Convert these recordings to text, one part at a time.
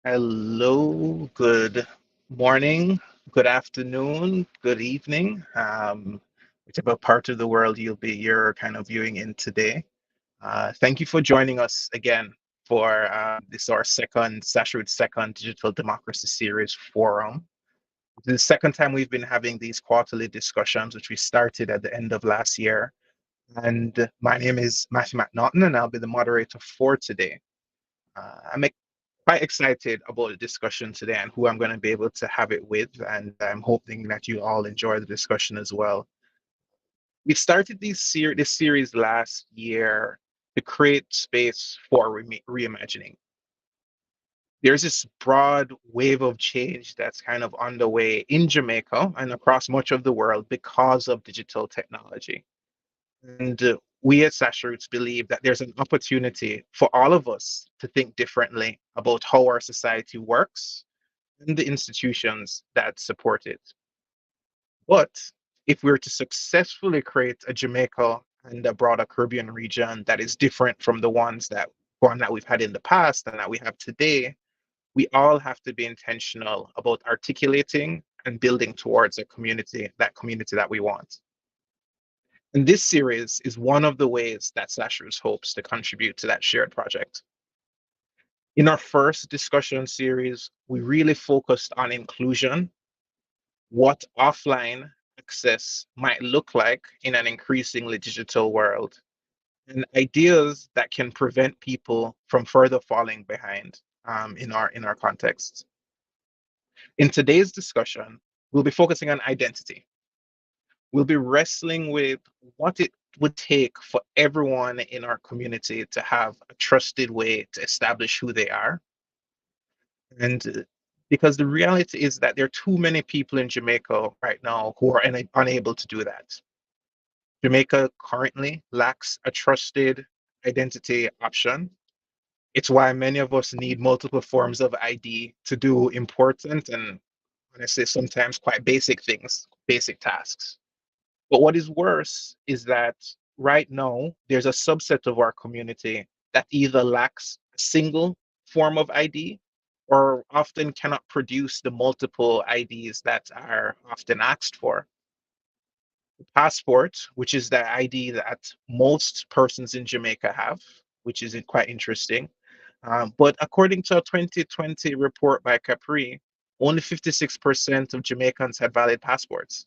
Hello, good morning, good afternoon, good evening, whichever part of the world you're kind of viewing in today. Thank you for joining us again for this our second Sasha second Digital Democracy Series forum. This is the second time we've been having these quarterly discussions, which we started at the end of last year. And my name is Matthew McNaughton, and I'll be the moderator for today. I'm quite excited about the discussion today and who I'm going to be able to have it with. And I'm hoping that you all enjoy the discussion as well. We started this series last year to create space for reimagining. There's this broad wave of change that's kind of underway in Jamaica and across much of the world because of digital technology. And we at Sash Roots believe that there's an opportunity for all of us to think differently about how our society works and the institutions that support it. But if we're to successfully create a Jamaica and a broader Caribbean region that is different from the one that we've had in the past and that we have today, we all have to be intentional about articulating and building towards that community that we want. And this series is one of the ways that Slashers hopes to contribute to that shared project. In our first discussion series, we really focused on inclusion, what offline access might look like in an increasingly digital world, and ideas that can prevent people from further falling behind in our context. In today's discussion, we'll be focusing on identity. We'll be wrestling with what it would take for everyone in our community to have a trusted way to establish who they are. And because the reality is that there are too many people in Jamaica right now who are unable to do that. Jamaica currently lacks a trusted identity option. It's why many of us need multiple forms of ID to do important and honestly sometimes quite basic things, basic tasks. But what is worse is that right now there's a subset of our community that either lacks a single form of ID or often cannot produce the multiple IDs that are often asked for. The passport, which is the ID that most persons in Jamaica have, which is quite interesting. But according to a 2020 report by Capri, only 56% of Jamaicans had valid passports.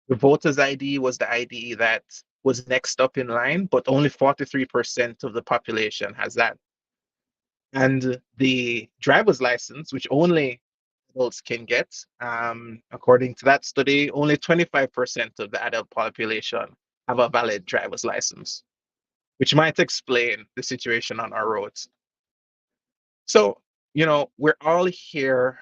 The voter's ID was the ID that was next up in line, but only 43% of the population has that. And the driver's license, which only adults can get, according to that study, only 25% of the adult population have a valid driver's license. which might explain the situation on our roads. So, we're all here.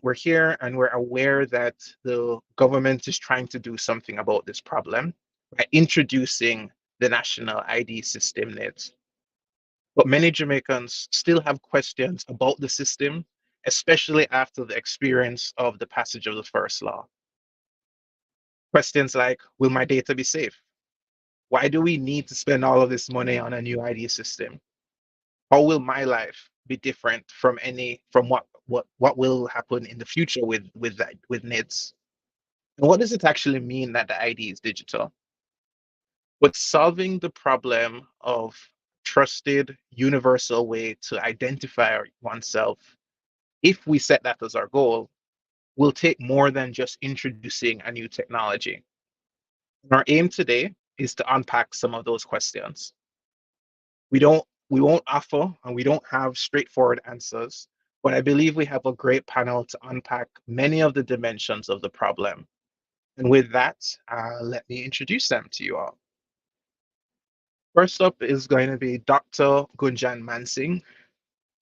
We're here and we're aware that the government is trying to do something about this problem by introducing the national ID system NIDS. But many Jamaicans still have questions about the system, especially after the experience of the passage of the first law. Questions like, will my data be safe? Why do we need to spend all of this money on a new ID system? How will my life be different from what will happen in the future with NIDS? And what does it actually mean that the ID is digital? But solving the problem of trusted universal way to identify oneself, if we set that as our goal, will take more than just introducing a new technology. And our aim today is to unpack some of those questions. We won't offer and we don't have straightforward answers, but I believe we have a great panel to unpack many of the dimensions of the problem. And with that, let me introduce them to you all. First up is going to be Dr. Gunjan Mansingh.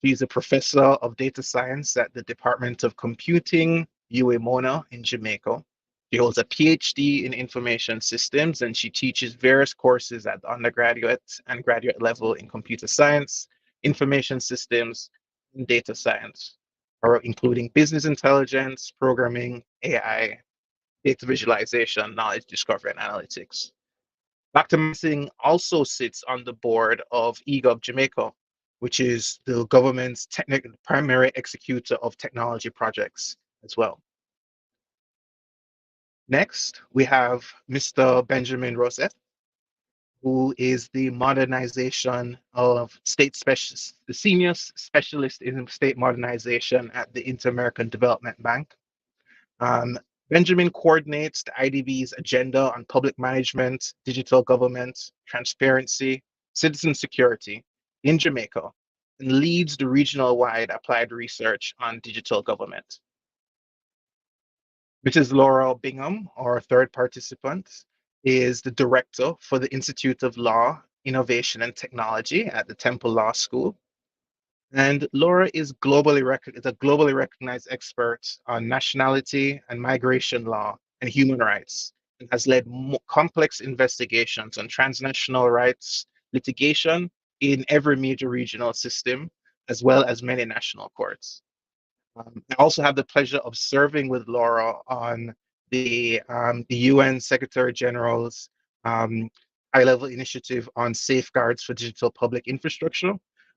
She's a professor of data science at the Department of Computing, UA Mona in Jamaica. She holds a PhD in information systems and she teaches various courses at the undergraduate and graduate level in computer science, information systems, and data science, or including business intelligence, programming, AI, data visualization, knowledge discovery, and analytics. Dr. Mansingh also sits on the board of eGov Jamaica, which is the government's primary executor of technology projects as well. Next, we have Mr. Benjamin Rosette, who is the modernization of state specialist, the senior specialist in state modernization at the Inter-American Development Bank. Um, Benjamin coordinates the IDB's agenda on public management, digital government, transparency, citizen security in Jamaica, and leads the regional-wide applied research on digital government. Mrs. Laura Bingham, our third participant, is the director for the Institute of Law, Innovation and Technology at the Temple Law School. And Laura is a globally recognized expert on nationality and migration law and human rights, and has led complex investigations on transnational rights litigation in every major regional system, as well as many national courts. I also have the pleasure of serving with Laura on the UN Secretary General's high-level initiative on safeguards for digital public infrastructure,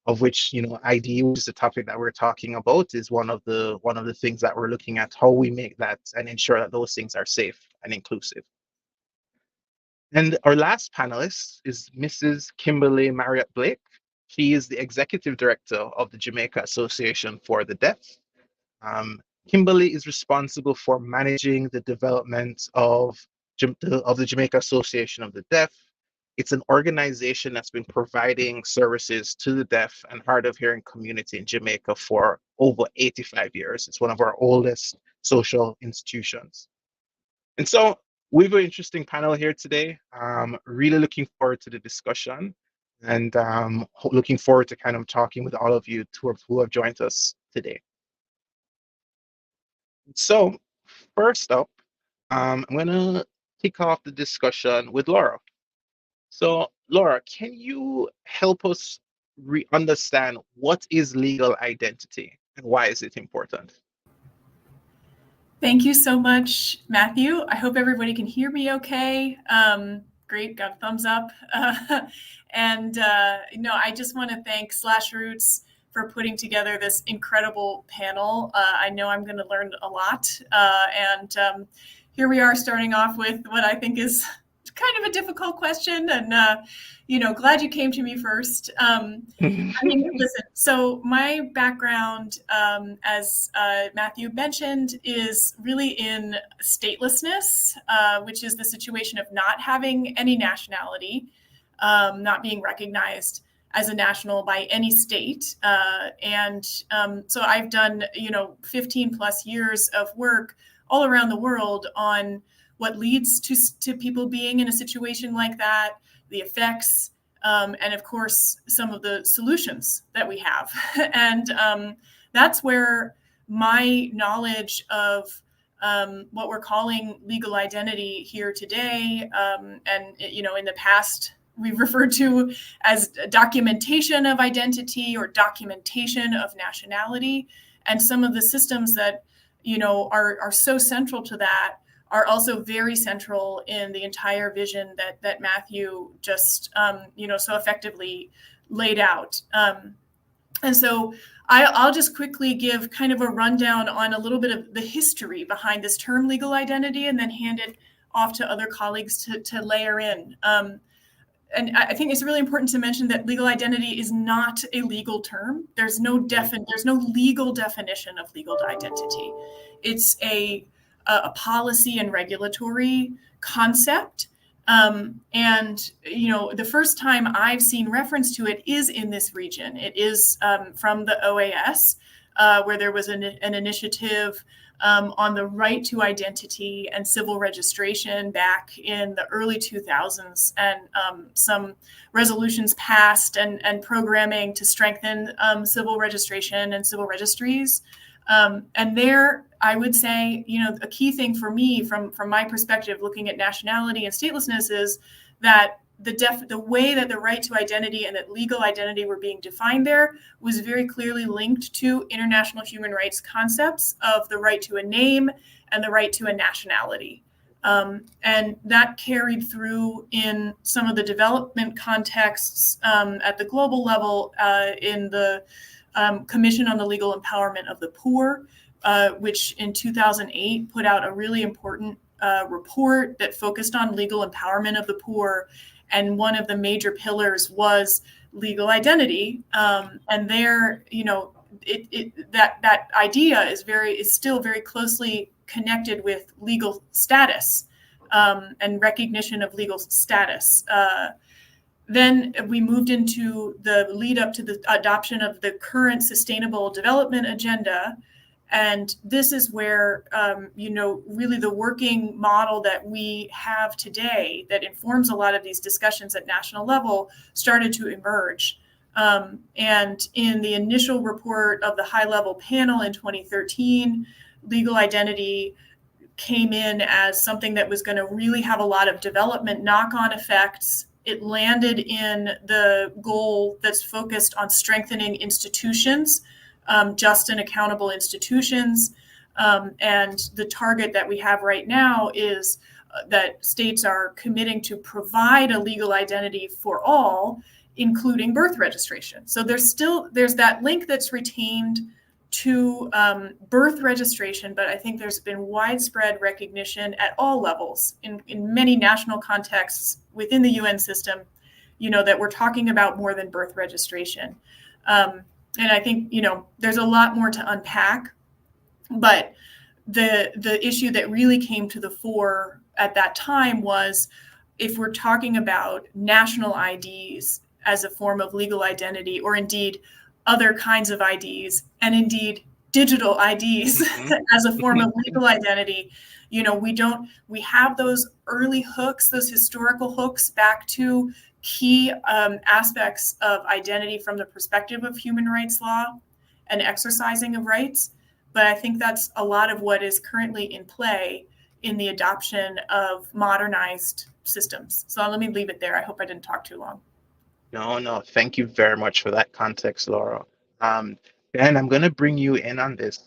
of which ID, which is the topic that we're talking about, is one of the things that we're looking at, how we make that and ensure that those things are safe and inclusive. And our last panelist is Mrs. Kimberly Marriott Blake. She is the executive director of the Jamaica Association for the Deaf. Kimberly is responsible for managing the development of the Jamaica Association of the Deaf. It's an organization that's been providing services to the deaf and hard of hearing community in Jamaica for over 85 years. It's one of our oldest social institutions. And so we have an interesting panel here today. Really looking forward to the discussion and looking forward to kind of talking with all of you who have joined us today. So first up, I'm going to kick off the discussion with Laura. So Laura, can you help us understand what is legal identity and why is it important? Thank you so much, Matthew. I hope everybody can hear me okay. Great, got a thumbs up. I just want to thank Slashroots for putting together this incredible panel. I know I'm going to learn a lot. Here we are starting off with what I think is kind of a difficult question. And, glad you came to me first. Listen, so my background, as Matthew mentioned, is really in statelessness, which is the situation of not having any nationality, not being recognized as a national by any state. So I've done, 15 plus years of work all around the world on what leads to people being in a situation like that, the effects, and of course, some of the solutions that we have. And that's where my knowledge of what we're calling legal identity here today, and in the past we've referred to as documentation of identity or documentation of nationality, and some of the systems that are so central to that are also very central in the entire vision that Matthew just so effectively laid out. And so I'll just quickly give kind of a rundown on a little bit of the history behind this term legal identity, and then hand it off to other colleagues to layer in. And I think it's really important to mention that legal identity is not a legal term. There's no legal definition of legal identity. It's a policy and regulatory concept. And the first time I've seen reference to it is in this region. It is from the OAS, where there was an initiative on the right to identity and civil registration back in the early 2000s, and some resolutions passed and programming to strengthen civil registration and civil registries. And there, I would say, a key thing for me from my perspective, looking at nationality and statelessness, is that the way that the right to identity and that legal identity were being defined there was very clearly linked to international human rights concepts of the right to a name and the right to a nationality. And that carried through in some of the development contexts at the global level, in the Commission on the Legal Empowerment of the Poor, which in 2008 put out a really important report that focused on legal empowerment of the poor. And one of the major pillars was legal identity. And there, that idea is still very closely connected with legal status and recognition of legal status. Then we moved into the lead up to the adoption of the current Sustainable Development Agenda. And this is where, really the working model that we have today that informs a lot of these discussions at national level started to emerge. And in the initial report of the high-level panel in 2013, legal identity came in as something that was going to really have a lot of development knock-on effects. It landed in the goal that's focused on strengthening institutions, just and accountable institutions. And the target that we have right now is that states are committing to provide a legal identity for all, including birth registration. So there's that link that's retained to birth registration, but I think there's been widespread recognition at all levels in many national contexts within the UN system, that we're talking about more than birth registration. And I think, there's a lot more to unpack, but the issue that really came to the fore at that time was, if we're talking about national IDs as a form of legal identity, or indeed other kinds of IDs, and indeed digital IDs as a form of legal identity, we have those early hooks, those historical hooks back to key aspects of identity from the perspective of human rights law and exercising of rights. But I think that's a lot of what is currently in play in the adoption of modernized systems. So let me leave it there. I hope I didn't talk too long. No, thank you very much for that context, Laura. Ben, I'm going to bring you in on this,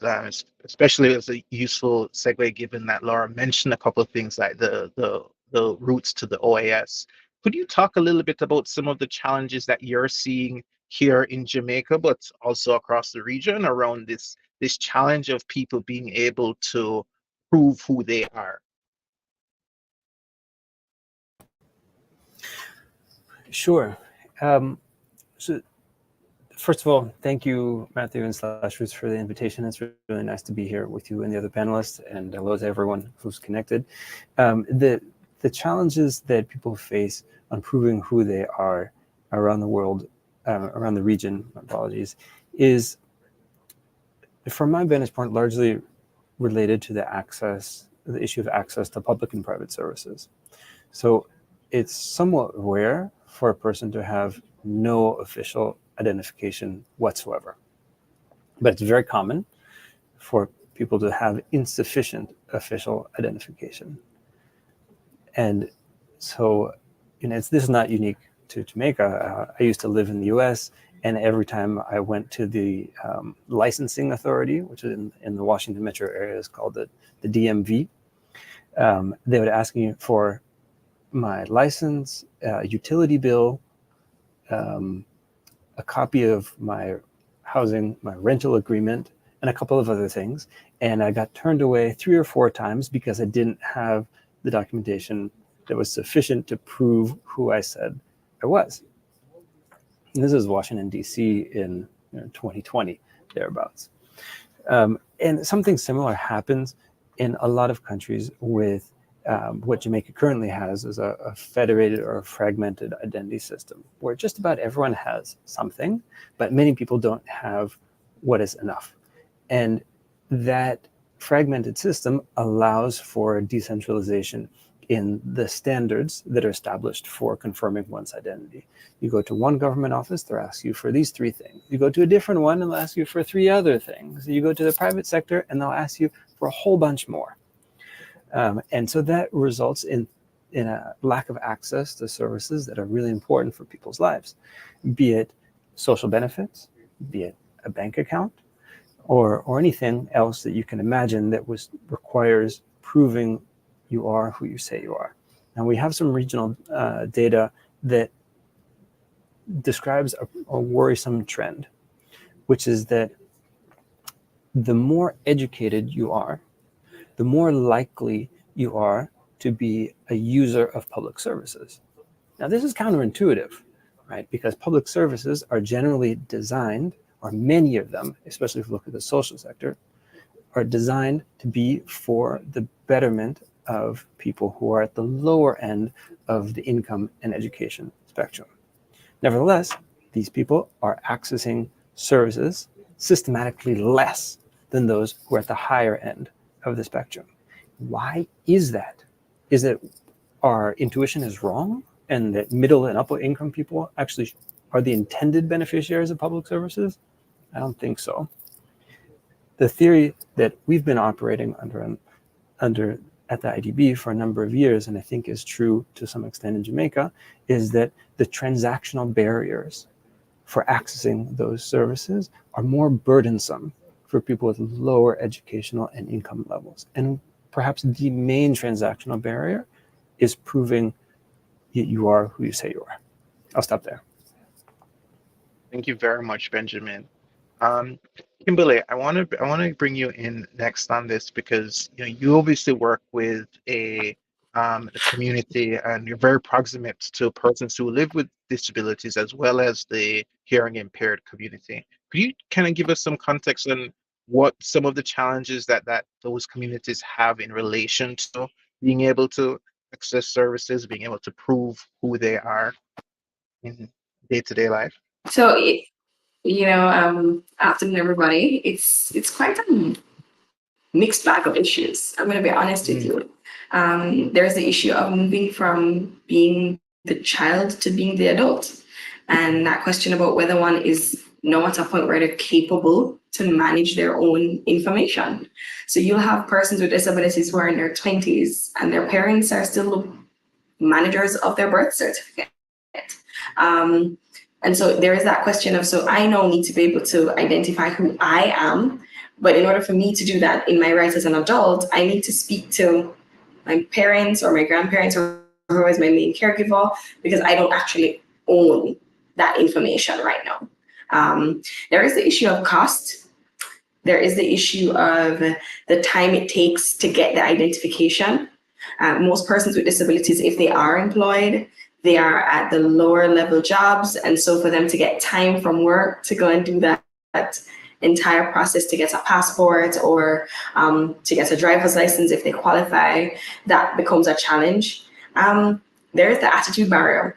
especially as a useful segue, given that Laura mentioned a couple of things like the roots to the OAS. Could you talk a little bit about some of the challenges that you're seeing here in Jamaica, but also across the region, around this challenge of people being able to prove who they are? Sure. So first of all, thank you, Matthew and /Roots, for the invitation. It's really nice to be here with you and the other panelists, and hello to everyone who's connected. The challenges that people face on proving who they are around the world, around the region, is, from my vantage point, largely related to the issue of access to public and private services. So it's somewhat rare for a person to have no official identification whatsoever. But it's very common for people to have insufficient official identification. And so, this is not unique to Jamaica. I used to live in the US, and every time I went to the licensing authority, which is in the Washington metro area, is called the DMV, they would ask me for my license, utility bill, a copy of my housing, my rental agreement, and a couple of other things. And I got turned away 3 or 4 times because I didn't have the documentation that was sufficient to prove who I said I was. And this is Washington, D.C. in 2020, thereabouts. And something similar happens in a lot of countries with what Jamaica currently has is a federated or a fragmented identity system, where just about everyone has something, but many people don't have what is enough. And that fragmented system allows for decentralization in the standards that are established for confirming one's identity. You go to one government office, they'll ask you for these 3 things. You go to a different one, and they'll ask you for 3 other things. You go to the private sector, and they'll ask you for a whole bunch more. And so that results in a lack of access to services that are really important for people's lives, be it social benefits, be it a bank account, or anything else that you can imagine that requires proving you are who you say you are. Now, we have some regional data that describes a worrisome trend, which is that the more educated you are, the more likely you are to be a user of public services. Now, this is counterintuitive, right? Because public services are generally designed, or many of them, especially if you look at the social sector, are designed to be for the betterment of people who are at the lower end of the income and education spectrum. Nevertheless, these people are accessing services systematically less than those who are at the higher end of the spectrum. Why is that? Is it our intuition is wrong and that middle and upper income people actually are the intended beneficiaries of public services? I don't think so. The theory that we've been operating under at the IDB for a number of years, and I think is true to some extent in Jamaica, is that the transactional barriers for accessing those services are more burdensome for people with lower educational and income levels. And perhaps the main transactional barrier is proving you are who you say you are. I'll stop there. Thank you very much, Benjamin. Kimberly, I want to bring you in next on this because you obviously work with a community and you're very proximate to persons who live with disabilities as well as the hearing impaired community. Could you kind of give us some context on what some of the challenges that those communities have in relation to being able to access services, being able to prove who they are in day-to-day life? So, afternoon, everybody. It's quite a mixed bag of issues. I'm going to be honest with you. There's the issue of moving from being the child to being the adult, and that question about whether one is now at a point where they're capable to manage their own information. So you'll have persons with disabilities who are in their 20s, and their parents are still managers of their birth certificate. And so there is that question of, so I now need to be able to identify who I am, but in order for me to do that in my rights as an adult, I need to speak to my parents or my grandparents or who is my main caregiver, because I don't actually own that information right now. There is the issue of cost. There is the issue of the time it takes to get the identification. Most persons with disabilities, if they are employed, they are at the lower level jobs. And so for them to get time from work to go and do that entire process to get a passport or to get a driver's license if they qualify, that becomes a challenge. There is the attitude barrier.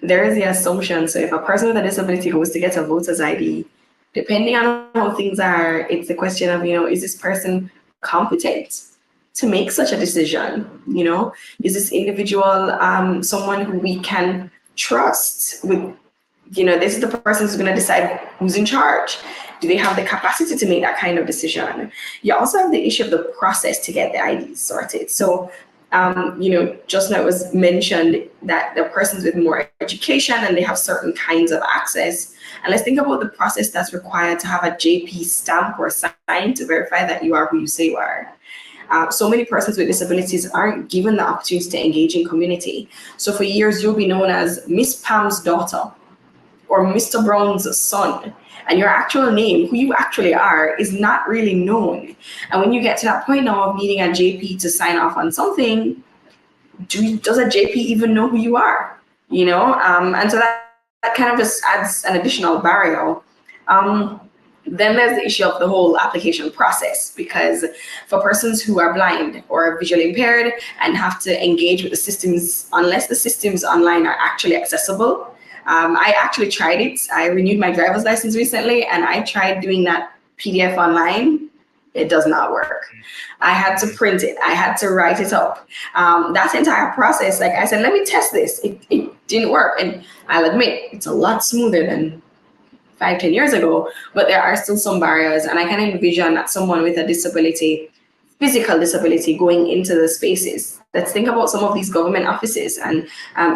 There is the assumption. So if a person with a disability goes to get a voter's ID, depending on how things are, it's the question of, is this person competent to make such a decision? Is this individual someone who we can trust with, this is the person who's going to decide who's in charge. Do they have the capacity to make that kind of decision? You also have the issue of the process to get the IDs sorted. So, just now it was mentioned that the persons with more education and they have certain kinds of access. And let's think about the process that's required to have a JP stamp or sign to verify that you are who you say you are. So many persons with disabilities aren't given the opportunity to engage in community. So for years, you'll be known as Miss Pam's daughter or Mr. Brown's son. And your actual name, who you actually are, is not really known. And when you get to that point now of needing a JP to sign off on something, does a JP even know who you are? And so that kind of just adds an additional barrier. Then there's the issue of the whole application process, because for persons who are blind or visually impaired and have to engage with the systems, unless the systems online are actually accessible. I actually tried it. I renewed my driver's license recently, and I tried doing that PDF online. It does not work. I had to print it. I had to write it up. That entire process, like I said, let me test this. It didn't work. And I'll admit, it's a lot smoother than 5-10 years ago, but there are still some barriers. And I can envision that someone with a disability, physical disability, going into the spaces. Let's think about some of these government offices and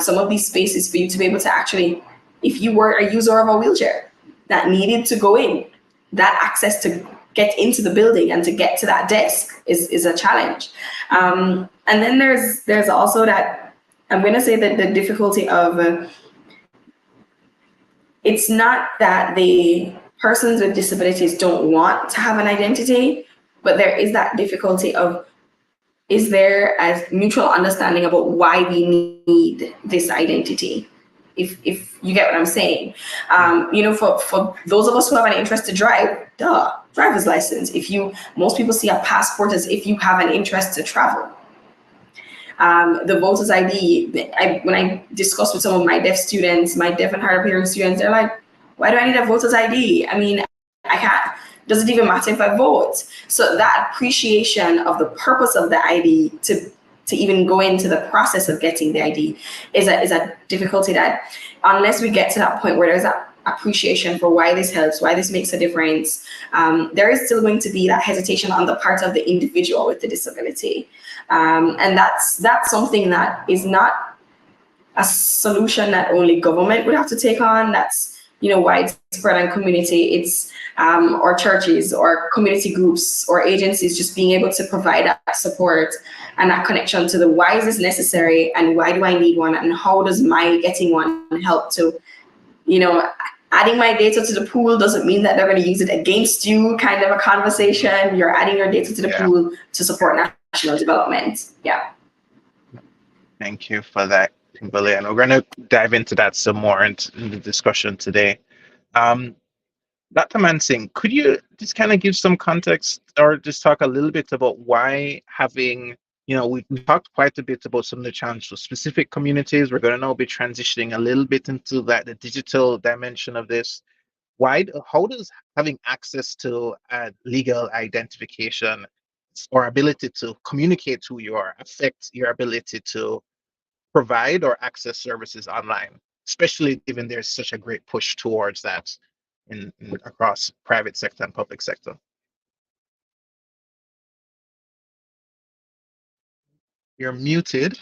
some of these spaces for you to be able to actually, if you were a user of a wheelchair that needed to go in, that access to get into the building and to get to that desk is a challenge. And then there's also that, I'm going to say that the difficulty of, it's not that the persons with disabilities don't want to have an identity, but there is that difficulty of, is there a mutual understanding about why we need this identity? If you get what I'm saying. For those of us who have an interest to drive, driver's license. Most people see a passport as if you have an interest to travel. The voter's ID, when I discuss with some of my deaf students, my deaf and hard of hearing students, they're like, why do I need a voter's ID? I mean, I can't. Does it even matter if I vote? So that appreciation of the purpose of the ID to even go into the process of getting the ID is a difficulty that, unless we get to that point where there's that appreciation for why this helps, why this makes a difference, there is still going to be that hesitation on the part of the individual with the disability. And that's something that is not a solution that only government would have to take on. That's widespread and community. It's or churches or community groups or agencies just being able to provide that support and that connection to the why is this necessary and why do I need one and how does my getting one help to, adding my data to the pool doesn't mean that they're going to use it against you kind of a conversation. You're adding your data to the pool to support national development. Yeah. Thank you for that, Kimberly. And we're going to dive into that some more in the discussion today. Dr. Mansingh, could you just kind of give some context or just talk a little bit about why having, we talked quite a bit about some of the challenges for specific communities. We're going to now be transitioning a little bit into the digital dimension of this. How does having access to legal identification or ability to communicate who you are affect your ability to provide or access services online, especially given there's such a great push towards that across private sector and public sector? You're muted.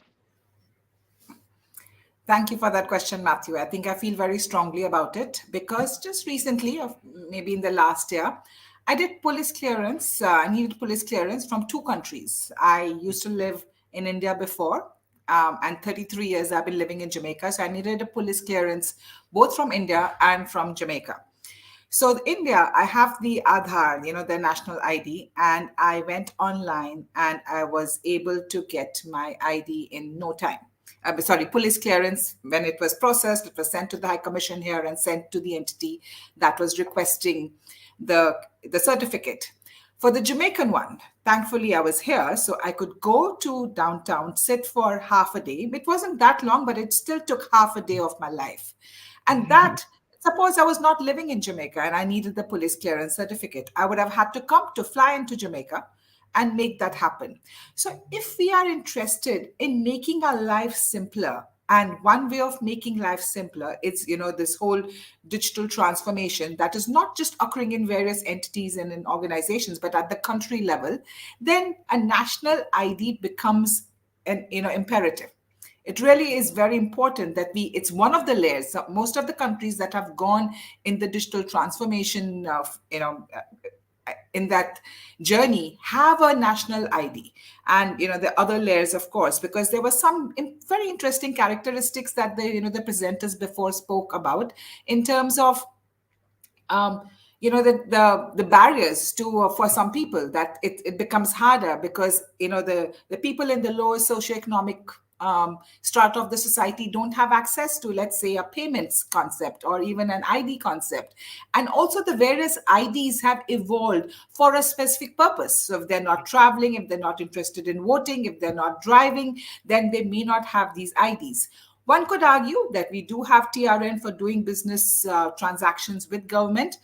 Thank you for that question, Matthew. I think I feel very strongly about it because just recently, maybe in the last year, I did police clearance. I needed police clearance from 2 countries. I used to live in India before, and 33 years I've been living in Jamaica. So I needed a police clearance both from India and from Jamaica. So India, I have the Aadhaar, the national ID, and I went online and I was able to get my ID in no time. Police clearance, when it was processed, it was sent to the High Commission here and sent to the entity that was requesting the certificate. For the Jamaican one, thankfully I was here, so I could go to downtown, sit for half a day. It wasn't that long, but it still took half a day of my life. And that, suppose I was not living in Jamaica and I needed the police clearance certificate, I would have had to fly into Jamaica and make that happen. So if we are interested in making our life simpler And one way of making life simpler is, this whole digital transformation that is not just occurring in various entities and in organizations, but at the country level. Then a national ID becomes an imperative. It really is very important that it's one of the layers. So most of the countries that have gone in the digital transformation of, in that journey have a national ID. And the other layers, of course, because there were some very interesting characteristics that the presenters before spoke about in terms of the barriers to for some people, that it becomes harder because the people in the lower socioeconomic strata of the society don't have access to, let's say, a payments concept or even an ID concept. And also the various IDs have evolved for a specific purpose. So if they're not traveling, if they're not interested in voting, if they're not driving, then they may not have these IDs. One could argue that we do have TRN for doing business transactions with government,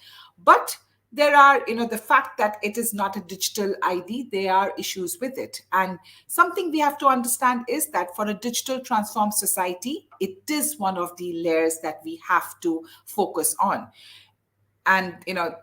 but there are, the fact that it is not a digital ID, there are issues with it. And something we have to understand is that for a digital transformed society, it is one of the layers that we have to focus on. And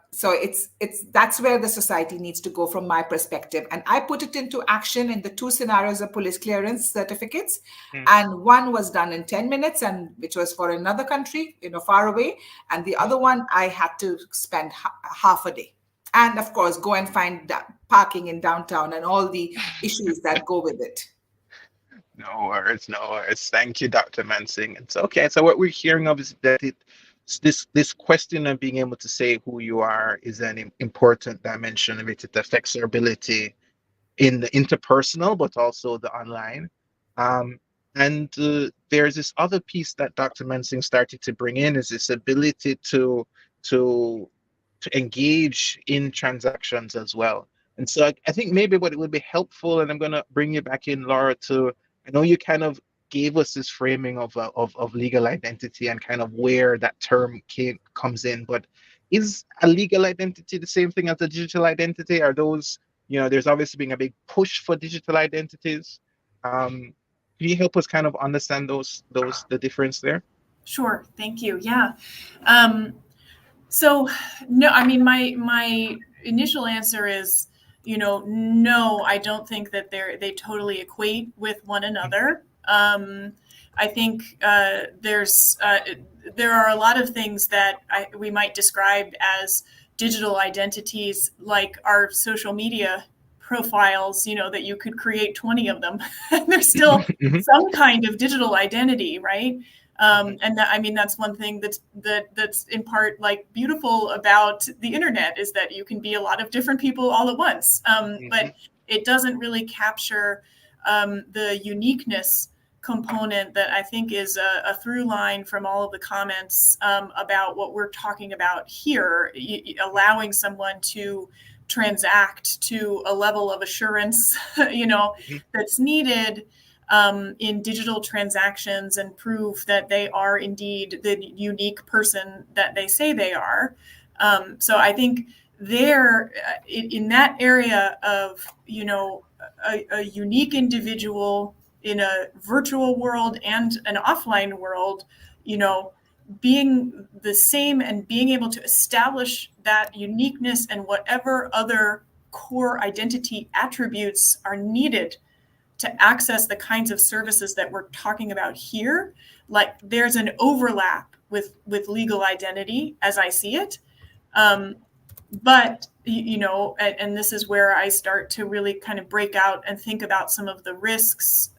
so it's that's where the society needs to go from my perspective. And I put it into action in the two scenarios of police clearance certificates. And one was done in 10 minutes, and which was for another country far away, and the other one I had to spend half a day, and of course go and find parking in downtown and all the issues that go with it. No worries, no worries. Thank you, Dr. Mansing. It's okay. So what we're hearing of is that this question of being able to say who you are is an important dimension of it. It affects our ability in the interpersonal, but also the online. And there's this other piece that Dr. Mansing started to bring in, is this ability to engage in transactions as well. And so I think maybe what it would be helpful, and I'm going to bring you back in, Laura, I know you kind of gave us this framing of legal identity and kind of where that term comes in, but is a legal identity the same thing as a digital identity? Are those, there's obviously been a big push for digital identities. Can you help us kind of understand the difference there? Sure, thank you. Yeah. So no, I mean, my initial answer is, no, I don't think that they totally equate with one another. I think there are a lot of things that we might describe as digital identities, like our social media profiles, that you could create 20 of them. There's still some kind of digital identity, right? And that's one thing that's in part like beautiful about the internet, is that you can be a lot of different people all at once. But it doesn't really capture the uniqueness component that I think is a through line from all of the comments about what we're talking about here, allowing someone to transact to a level of assurance, that's needed in digital transactions, and prove that they are indeed the unique person that they say they are. So I think there, in that area of, a unique individual in a virtual world and an offline world, being the same and being able to establish that uniqueness and whatever other core identity attributes are needed to access the kinds of services that we're talking about here. Like, there's an overlap with legal identity as I see it. But, and this is where I start to really kind of break out and think about some of the risks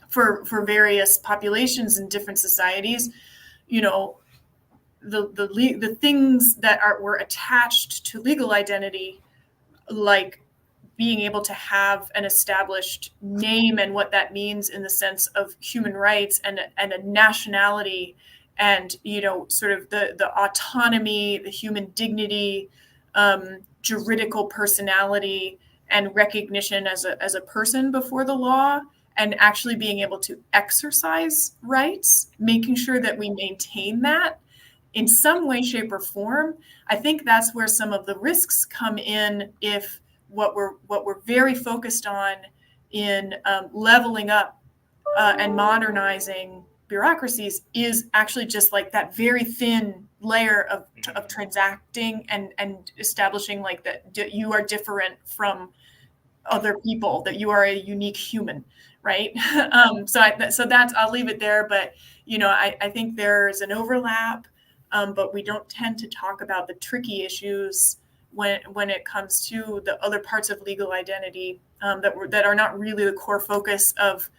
for various populations in different societies. The things that were attached to legal identity, like being able to have an established name and what that means in the sense of human rights and a nationality, and sort of the autonomy, the human dignity, juridical personality, and recognition as a person before the law, and actually being able to exercise rights, making sure that we maintain that in some way, shape, or form. I think that's where some of the risks come in, if what we're very focused on in leveling up and modernizing bureaucracies is actually just like that very thin layer of transacting and establishing like that you are different from other people, that you are a unique human, right? So that's, I'll leave it there. But I think there's an overlap, but we don't tend to talk about the tricky issues when it comes to the other parts of legal identity that are not really the core focus of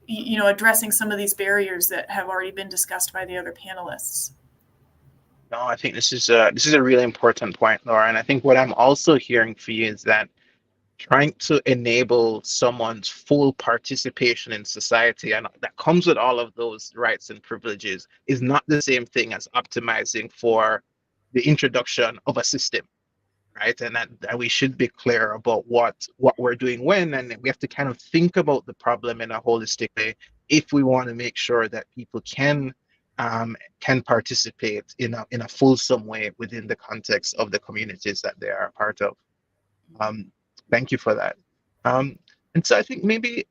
addressing some of these barriers that have already been discussed by the other panelists. No, I think this is a really important point, Laura. And I think what I'm also hearing for you is that trying to enable someone's full participation in society, and that comes with all of those rights and privileges, is not the same thing as optimizing for the introduction of a system, right? And that we should be clear about what we're doing when, and we have to kind of think about the problem in a holistic way if we want to make sure that people can participate in a fulsome way within the context of the communities that they are a part of. Thank you for that. And so I think maybe I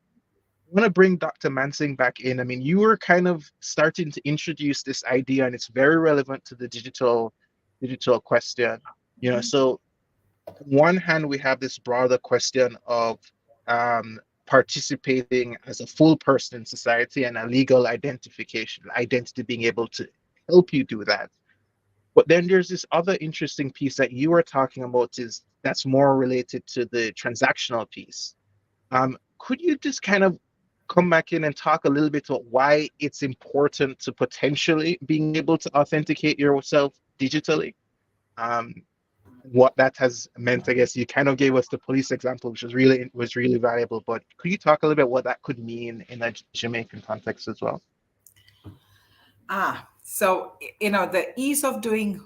want to bring Dr. Mansing back in. I mean, you were kind of starting to introduce this idea, and it's very relevant to the digital question. So on one hand, we have this broader question of participating as a full person in society and a legal identity being able to help you do that. But then there's this other interesting piece that you were talking about that's more related to the transactional piece. Could you just kind of come back in and talk a little bit about why it's important to potentially being able to authenticate yourself digitally? What that has meant, I guess you kind of gave us the police example, which was really valuable. But could you talk a little bit what that could mean in a Jamaican context as well? So, the ease of doing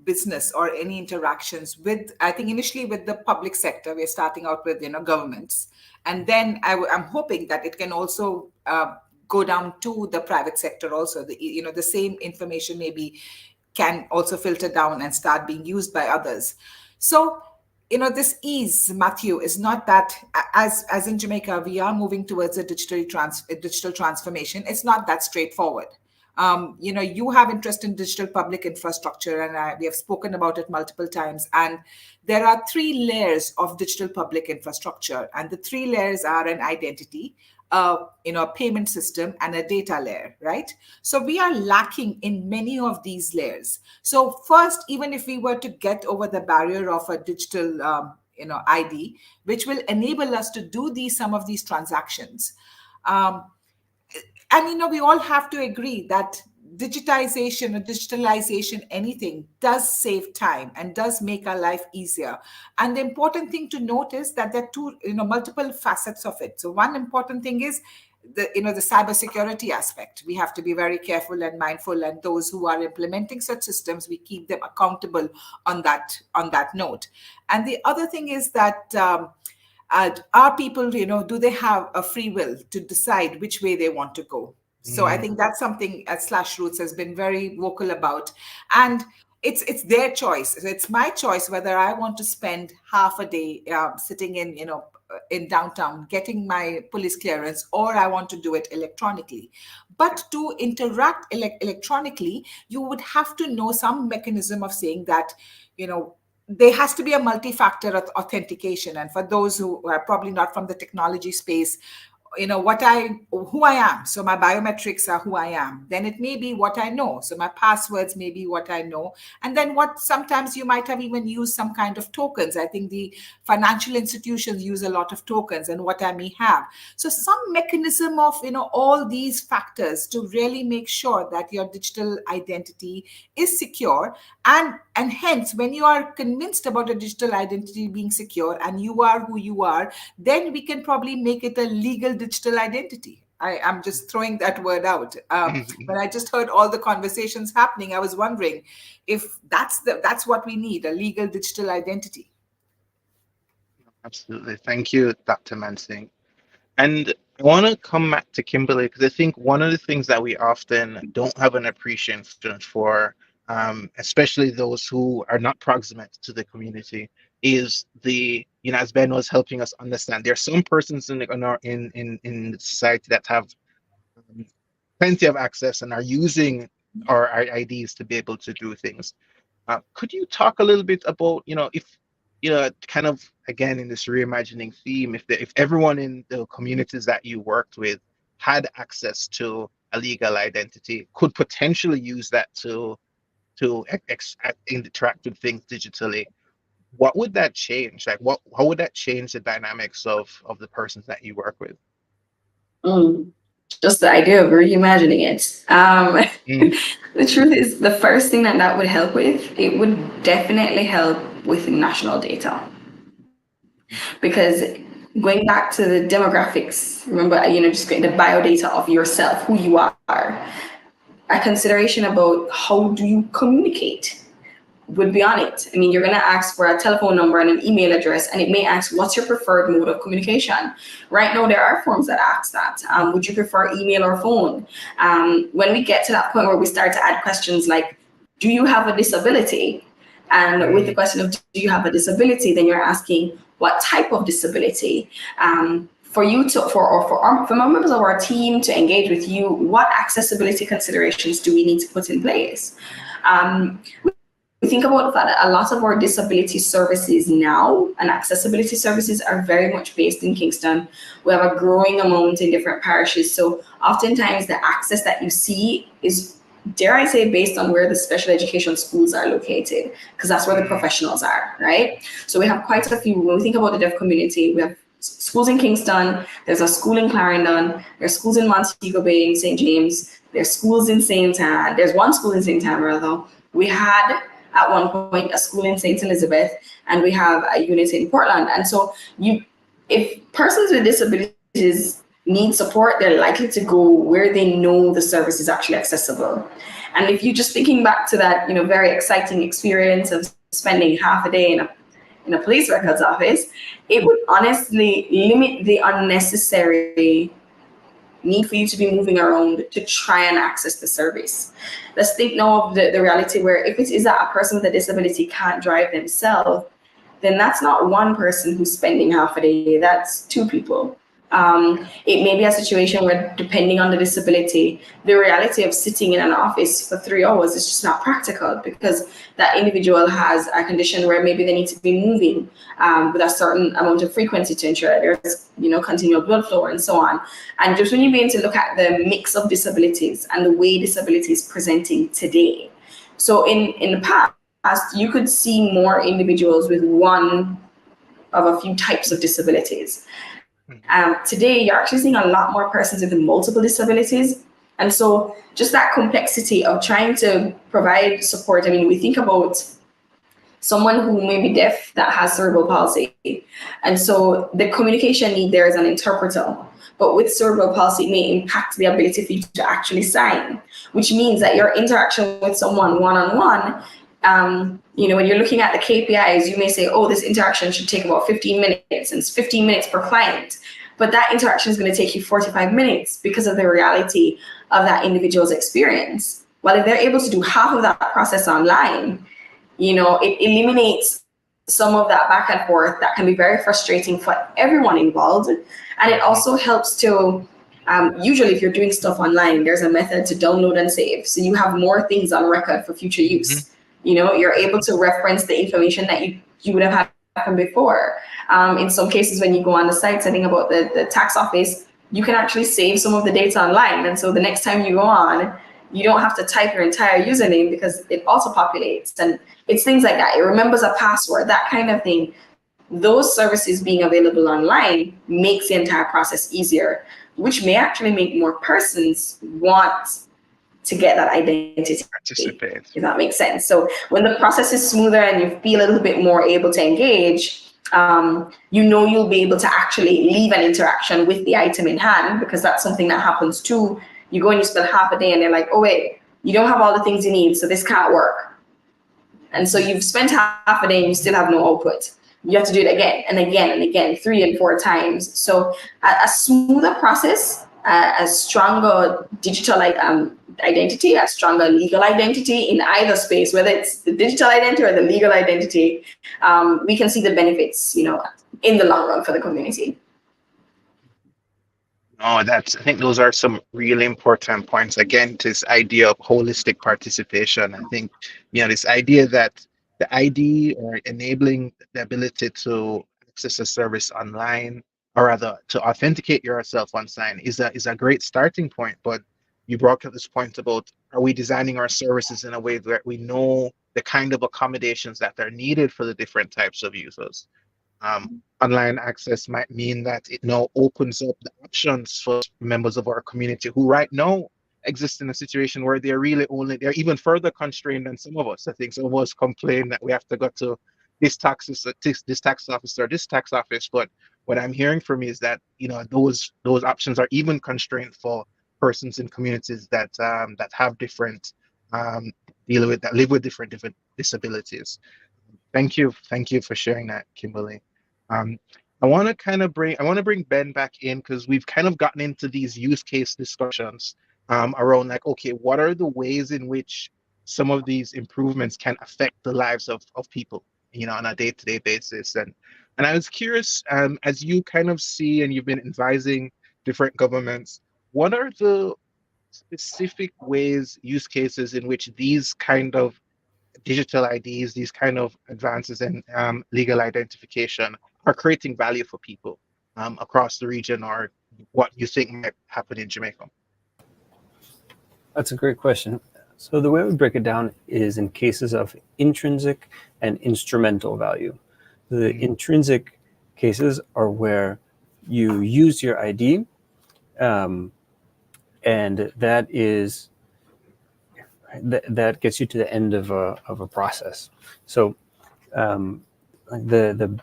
business or any interactions with, I think initially with the public sector, we're starting out with, governments. And then I'm hoping that it can also go down to the private sector also. The same information maybe can also filter down and start being used by others. So, this ease, Matthew, is not that, as in Jamaica, we are moving towards a digital transformation. It's not that straightforward. You have interest in digital public infrastructure, and we have spoken about it multiple times. And there are 3 layers of digital public infrastructure, and the 3 layers are an identity, a payment system, and a data layer, right? So we are lacking in many of these layers. So first, even if we were to get over the barrier of a digital, ID, which will enable us to do some of these transactions. And we all have to agree that digitization or digitalization, anything, does save time and does make our life easier. And the important thing to note is that there are two, multiple facets of it. So one important thing is the cybersecurity aspect. We have to be very careful and mindful, and those who are implementing such systems, we keep them accountable on that note. And the other thing is that are people, do they have a free will to decide which way they want to go? So I think that's something Slash Roots has been very vocal about. And it's their choice. It's my choice whether I want to spend half a day sitting in downtown getting my police clearance, or I want to do it electronically. But to interact electronically, you would have to know some mechanism of saying that, there has to be a multi-factor authentication. And for those who are probably not from the technology space, who I am. So my biometrics are who I am. Then it may be what I know. So my passwords may be what I know. And then sometimes you might have even used some kind of tokens. I think the financial institutions use a lot of tokens, and what I may have. So some mechanism of, all these factors to really make sure that your digital identity is secure. And hence, when you are convinced about a digital identity being secure and you are who you are, then we can probably make it a legal digital identity. I'm just throwing that word out. When I just heard all the conversations happening, I was wondering if that's what we need, a legal digital identity. Absolutely. Thank you, Dr. Mansing. And I want to come back to Kimberly, because I think one of the things that we often don't have an appreciation for, especially those who are not proximate to the community, is as Ben was helping us understand, there are some persons in society that have plenty of access and are using our IDs to be able to do things. Could you talk a little bit about, if, kind of again in this reimagining theme, if everyone in the communities that you worked with had access to a legal identity, could potentially use that to interact with things digitally, what would that change? Like, how would that change the dynamics of the persons that you work with? Mm, just the idea of reimagining it. Mm, The truth is, the first thing that would help with, it would definitely help with national data. Because going back to the demographics, remember, just getting the biodata of yourself, who you are, a consideration about how do you communicate would be on it. I mean, you're going to ask for a telephone number and an email address, and it may ask, what's your preferred mode of communication? Right now, there are forms that ask that. Would you prefer email or phone? When we get to that point where we start to add questions like, do you have a disability? And with the question of, do you have a disability, then you're asking, what type of disability? For you to, for members of our team to engage with you, what accessibility considerations do we need to put in place? We think about that a lot of our disability services now and accessibility services are very much based in Kingston. We have a growing amount in different parishes. So oftentimes the access that you see is, dare I say, based on where the special education schools are located, because that's where the professionals are, right? So we have quite a few. When we think about the deaf community, we have schools in Kingston, there's a school in Clarendon, there's schools in Montego Bay in St. James, there's schools in St. Anne, there's one school in St. Anne rather. We had at one point a school in St. Elizabeth, and we have a unit in Portland. And so if persons with disabilities need support, they're likely to go where they know the service is actually accessible. And if you're just thinking back to that, very exciting experience of spending half a day in a police records office, it would honestly limit the unnecessary need for you to be moving around to try and access the service. Let's think now of the reality where if it is that a person with a disability can't drive themselves, then that's not one person who's spending half a day, that's two people. It may be a situation where, depending on the disability, the reality of sitting in an office for 3 hours is just not practical, because that individual has a condition where maybe they need to be moving with a certain amount of frequency to ensure that there's continual blood flow and so on. And just when you begin to look at the mix of disabilities and the way disability is presenting today. So in the past, you could see more individuals with one of a few types of disabilities. Today, you're actually seeing a lot more persons with multiple disabilities. And so just that complexity of trying to provide support, I mean, we think about someone who may be deaf that has cerebral palsy. And so the communication need there is an interpreter. But with cerebral palsy, it may impact the ability for you to actually sign, which means that your interaction with someone one-on-one, when you're looking at the KPIs, you may say, oh, this interaction should take about 15 minutes, and it's 15 minutes per client. But that interaction is going to take you 45 minutes because of the reality of that individual's experience. Well, if they're able to do half of that process online, it eliminates some of that back and forth that can be very frustrating for everyone involved. And it also helps to, usually if you're doing stuff online, there's a method to download and save. So you have more things on record for future use. You're able to reference the information that you would have had from before. In some cases, when you go on the site, setting about the tax office, you can actually save some of the data online. And so the next time you go on, you don't have to type your entire username because it auto-populates. And it's things like that. It remembers a password, that kind of thing. Those services being available online makes the entire process easier, which may actually make more persons want to get that identity, participate. if that makes sense. So when the process is smoother and you feel a little bit more able to engage, you'll be able to actually leave an interaction with the item in hand, because that's something that happens too. You go and you spend half a day and they're like, oh wait, you don't have all the things you need, so this can't work. And so you've spent half a day and you still have no output. You have to do it again and again and again, 3 and 4 times. So a smoother process, a stronger digital identity, a stronger legal identity in either space, whether it's the digital identity or the legal identity, we can see the benefits, in the long run for the community. Oh, I think those are some really important points. Again, this idea of holistic participation. I think, this idea that the ID or enabling the ability to access a service online, or rather to authenticate yourself online is a great starting point. But you brought up this point about, are we designing our services in a way that we know the kind of accommodations that are needed for the different types of users? Online access might mean that it now opens up the options for members of our community who right now exist in a situation where they're even further constrained than some of us. I think some of us complain that we have to go to this tax office or this tax office, but what I'm hearing from you is that those options are even constrained for persons in communities that have different um, that live with different disabilities. Thank you for sharing that, Kimberly. Um, I want to bring Ben back in because we've kind of gotten into these use case discussions around like, okay, what are the ways in which some of these improvements can affect the lives of people, on a day-to-day basis. And I was curious, as you kind of see and you've been advising different governments, what are the specific ways, use cases in which these kind of digital IDs, these kind of advances in legal identification are creating value for people across the region, or what you think might happen in Jamaica? That's a great question. So the way we break it down is in cases of intrinsic and instrumental value. The intrinsic cases are where you use your ID, and that gets you to the end of a process. So the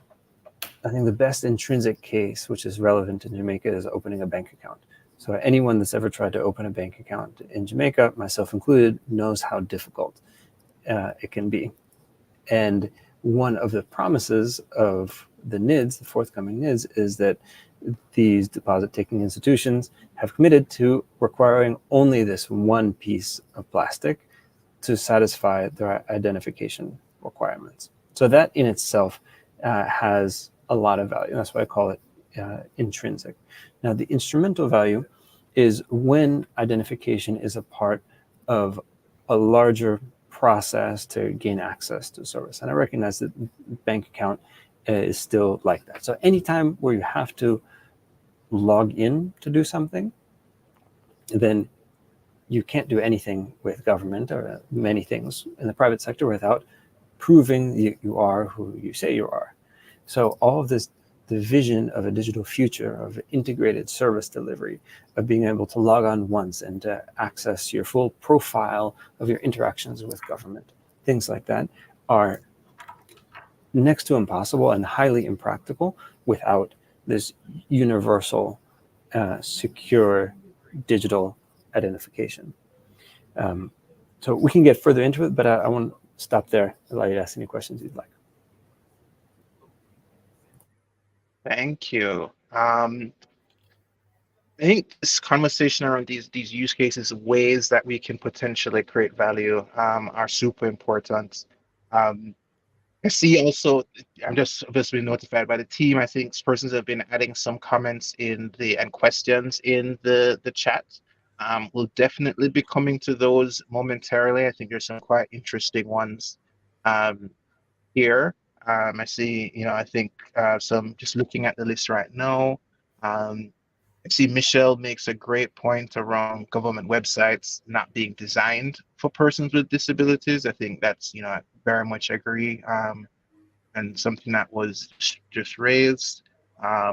I think the best intrinsic case, which is relevant in Jamaica, is opening a bank account. So anyone that's ever tried to open a bank account in Jamaica, myself included, knows how difficult it can be. And one of the promises of the NIDS, the forthcoming NIDS, is that these deposit-taking institutions have committed to requiring only this one piece of plastic to satisfy their identification requirements. So that in itself has a lot of value. That's why I call it intrinsic. Now, the instrumental value is when identification is a part of a larger process to gain access to service. And I recognize that bank account is still like that. So anytime where you have to log in to do something, then you can't do anything with government or many things in the private sector without proving you are who you say you are. So all of this, the vision of a digital future, of integrated service delivery, of being able to log on once and to access your full profile of your interactions with government, things like that, are next to impossible and highly impractical without this universal, secure digital identification. So we can get further into it, but I want to stop there and allow you to ask any questions you'd like. Thank you. I think this conversation around these use cases, ways that we can potentially create value, are super important. I see also, I'm just obviously notified by the team. I think persons have been adding some comments and questions in the chat. We'll definitely be coming to those momentarily. I think there's some quite interesting ones here. I see, I think some, just looking at the list right now. I see Michelle makes a great point around government websites not being designed for persons with disabilities. I think that's, I very much agree, and something that was just raised. I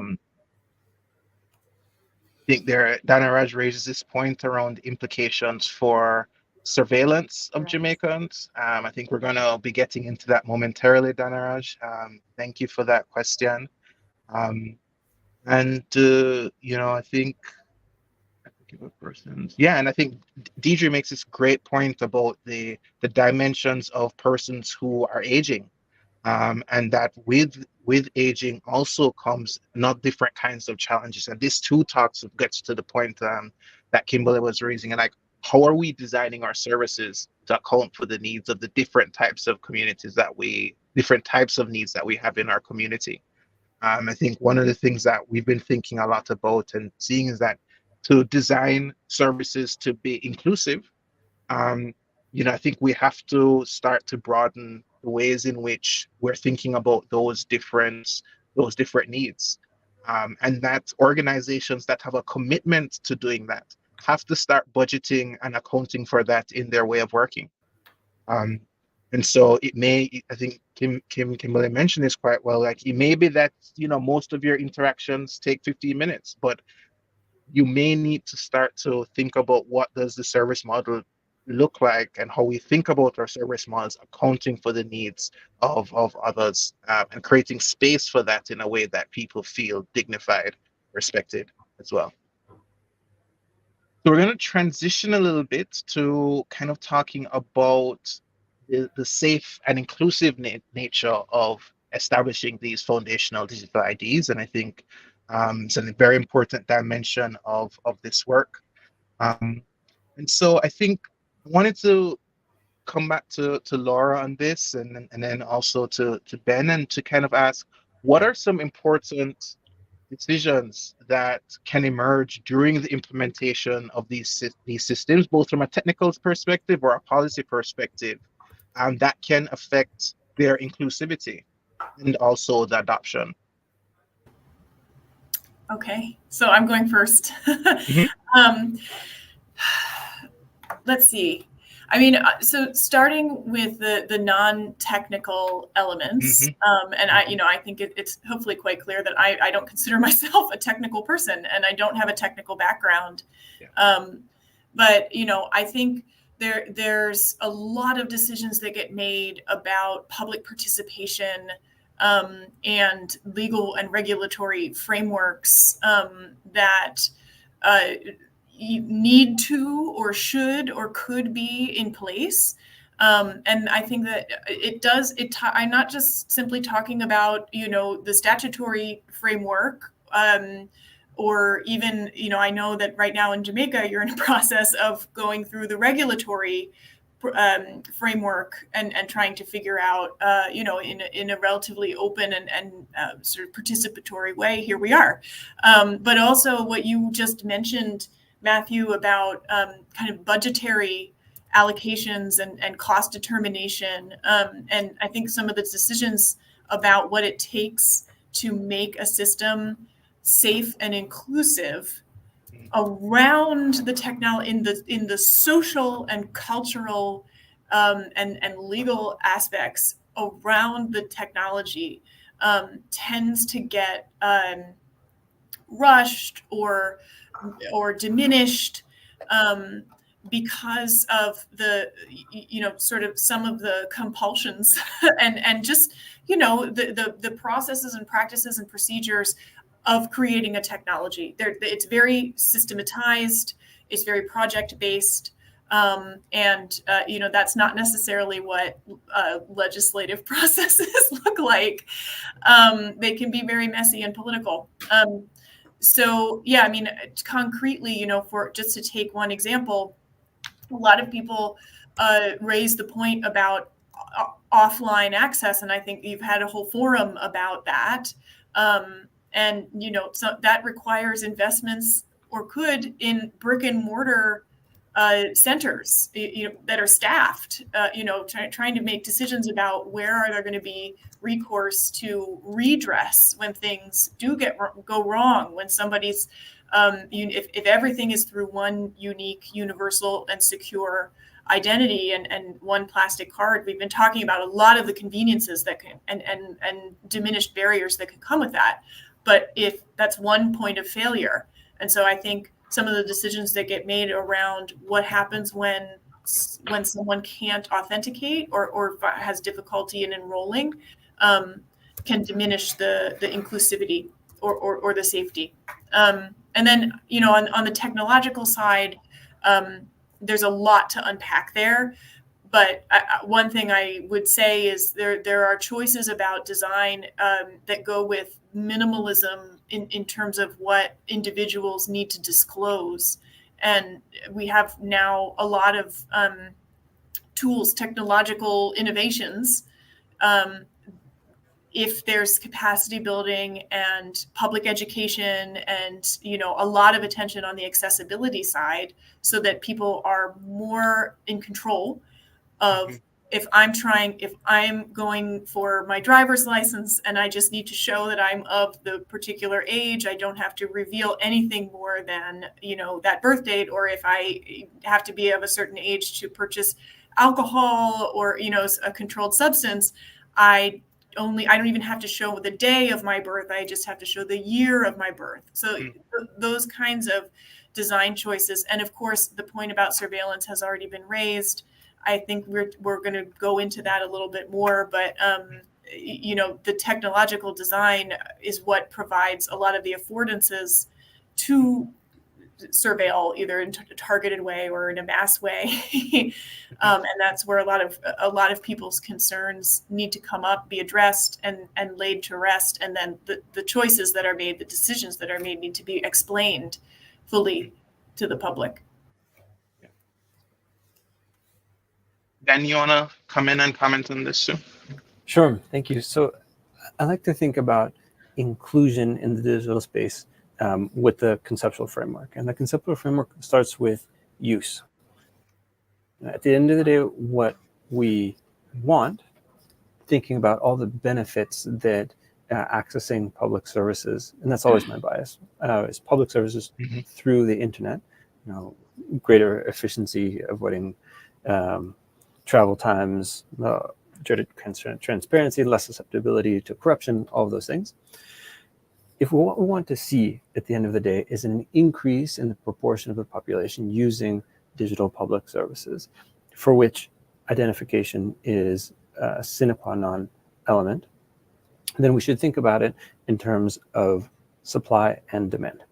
think Dana Raj raises this point around implications for surveillance of Jamaicans. I think we're going to be getting into that momentarily, Dana Raj. Thank you for that question. And I think persons. Yeah, and I think Deidre makes this great point about the dimensions of persons who are aging, and that with aging also comes not different kinds of challenges. And this too gets to the point that Kimberly was raising, and like, how are we designing our services to account for the needs of the different types of different types of needs that we have in our community? I think one of the things that we've been thinking a lot about and seeing is that to design services to be inclusive, I think we have to start to broaden the ways in which we're thinking about those different needs, and that organizations that have a commitment to doing that have to start budgeting and accounting for that in their way of working. Um, and so it may, I think Kimberly mentioned this quite well. Like it may be that most of your interactions take 15 minutes, but you may need to start to think about what does the service model look like and how we think about our service models, accounting for the needs of others, and creating space for that in a way that people feel dignified, respected as well. So we're going to transition a little bit to kind of talking about the safe and inclusive nature of establishing these foundational digital IDs. And I think it's a very important dimension of this work. And so I think I wanted to come back to Laura on this, and then also to Ben, and to kind of ask, what are some important decisions that can emerge during the implementation of these systems, both from a technical perspective or a policy perspective, that can affect their inclusivity and also the adoption? Okay, so I'm going first. Let's see. I mean, so starting with the non-technical elements, and I think it's hopefully quite clear that I don't consider myself a technical person, and I don't have a technical background. Yeah. But I think there's a lot of decisions that get made about public participation and legal and regulatory frameworks that need to or should or could be in place. And I think that I'm not just simply talking about, the statutory framework, or even, I know that right now in Jamaica, you're in a process of going through the regulatory framework and trying to figure out, in a relatively open and sort of participatory way, here we are. But also what you just mentioned, Matthew, about kind of budgetary allocations and cost determination. And I think some of the decisions about what it takes to make a system safe and inclusive around the technology in the social and cultural and legal aspects around the technology tends to get rushed or diminished because of the sort of some of the compulsions and just the processes and practices and procedures of creating a technology. It's very systematized, it's very project based, and that's not necessarily what legislative processes look like. They can be very messy and political. So yeah, I mean, concretely, for just to take one example, a lot of people raise the point about offline access, and I think you've had a whole forum about that. And so that requires investments, or could, in brick and mortar centers, that are staffed, trying to make decisions about where are there going to be recourse to redress when things do go wrong, when somebody's, if everything is through one unique, universal, and secure identity and one plastic card. We've been talking about a lot of the conveniences that can and diminished barriers that can come with that. But if that's one point of failure, and so I think some of the decisions that get made around what happens when someone can't authenticate or has difficulty in enrolling can diminish the inclusivity or the safety. And then, on the technological side, there's a lot to unpack there. But one thing I would say is there are choices about design that go with minimalism in terms of what individuals need to disclose. And we have now a lot of tools, technological innovations if there's capacity building and public education and, a lot of attention on the accessibility side so that people are more in control of if I'm going for my driver's license and I just need to show that I'm of the particular age, I don't have to reveal anything more than, that birth date, or if I have to be of a certain age to purchase alcohol or, a controlled substance, I don't even have to show the day of my birth. I just have to show the year of my birth. So those kinds of design choices. And of course, the point about surveillance has already been raised. I think we're going to go into that a little bit more, but the technological design is what provides a lot of the affordances to surveil either in a targeted way or in a mass way. And that's where a lot of people's concerns need to come up, be addressed and laid to rest. And then the choices that are made, the decisions that are made need to be explained fully to the public. Dan, you want to come in and comment on this too? Sure, thank you. So I like to think about inclusion in the digital space with the conceptual framework. And the conceptual framework starts with use. At the end of the day, what we want, thinking about all the benefits that accessing public services, and that's always my bias, is public services through the internet, greater efficiency, avoiding travel times, greater transparency, less susceptibility to corruption, all of those things. If what we want to see at the end of the day is an increase in the proportion of the population using digital public services, for which identification is a sine qua non element, then we should think about it in terms of supply and demand.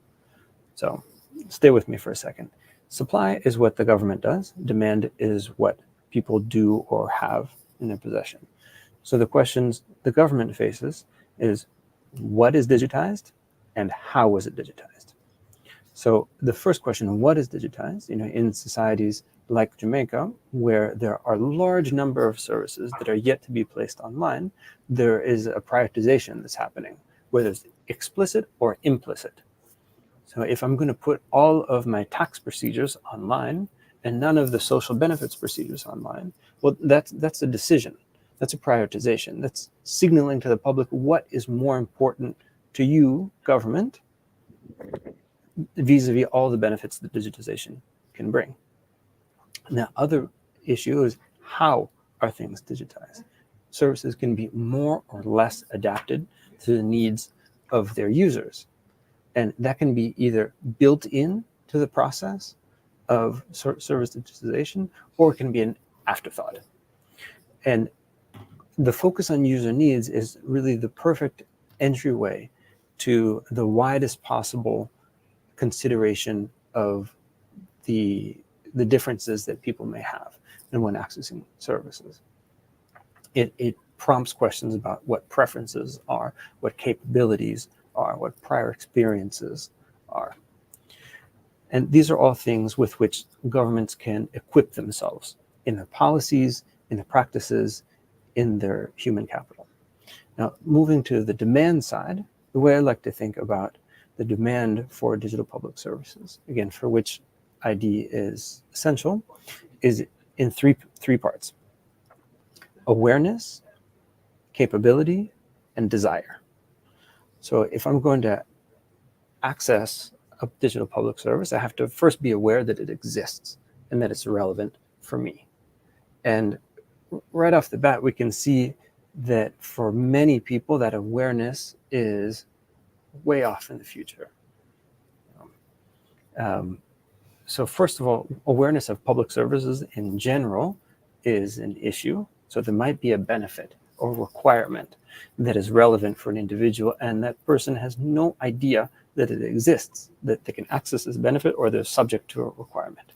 So stay with me for a second. Supply is what the government does. Demand is what people do or have in their possession. So the questions the government faces is, what is digitized and how was it digitized? So the first question, what is digitized? In societies like Jamaica, where there are a large number of services that are yet to be placed online, there is a prioritization that's happening, whether it's explicit or implicit. So if I'm going to put all of my tax procedures online and none of the social benefits procedures online, well, that's a decision. That's a prioritization. That's signaling to the public what is more important to you, government, vis-a-vis all the benefits that digitization can bring. And the other issue is, how are things digitized? Services can be more or less adapted to the needs of their users. And that can be either built in to the process of service digitization, or it can be an afterthought. And the focus on user needs is really the perfect entryway to the widest possible consideration of the differences that people may have and when accessing services. It prompts questions about what preferences are, what capabilities are, what prior experiences are. And these are all things with which governments can equip themselves in their policies, in their practices, in their human capital. Now, moving to the demand side, the way I like to think about the demand for digital public services, again, for which ID is essential, is in three parts: awareness, capability, and desire. So if I'm going to access a digital public service, I have to first be aware that it exists and that it's relevant for me. And right off the bat, we can see that for many people, that awareness is way off in the future. So first of all, awareness of public services in general is an issue. So there might be a benefit or requirement that is relevant for an individual, and that person has no idea that it exists, that they can access this benefit, or they're subject to a requirement.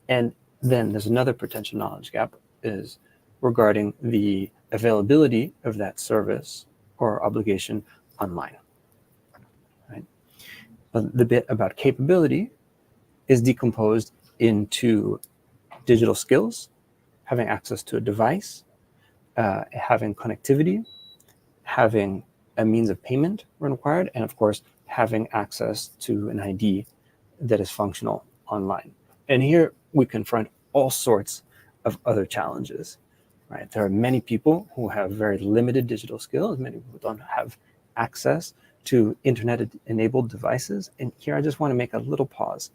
And then there's another potential knowledge gap is regarding the availability of that service or obligation online. Right? But the bit about capability is decomposed into digital skills, having access to a device, having connectivity, having a means of payment when required, and of course, having access to an ID that is functional online. And here we confront all sorts of other challenges, right? There are many people who have very limited digital skills. Many people don't have access to internet-enabled devices. And here I just want to make a little pause.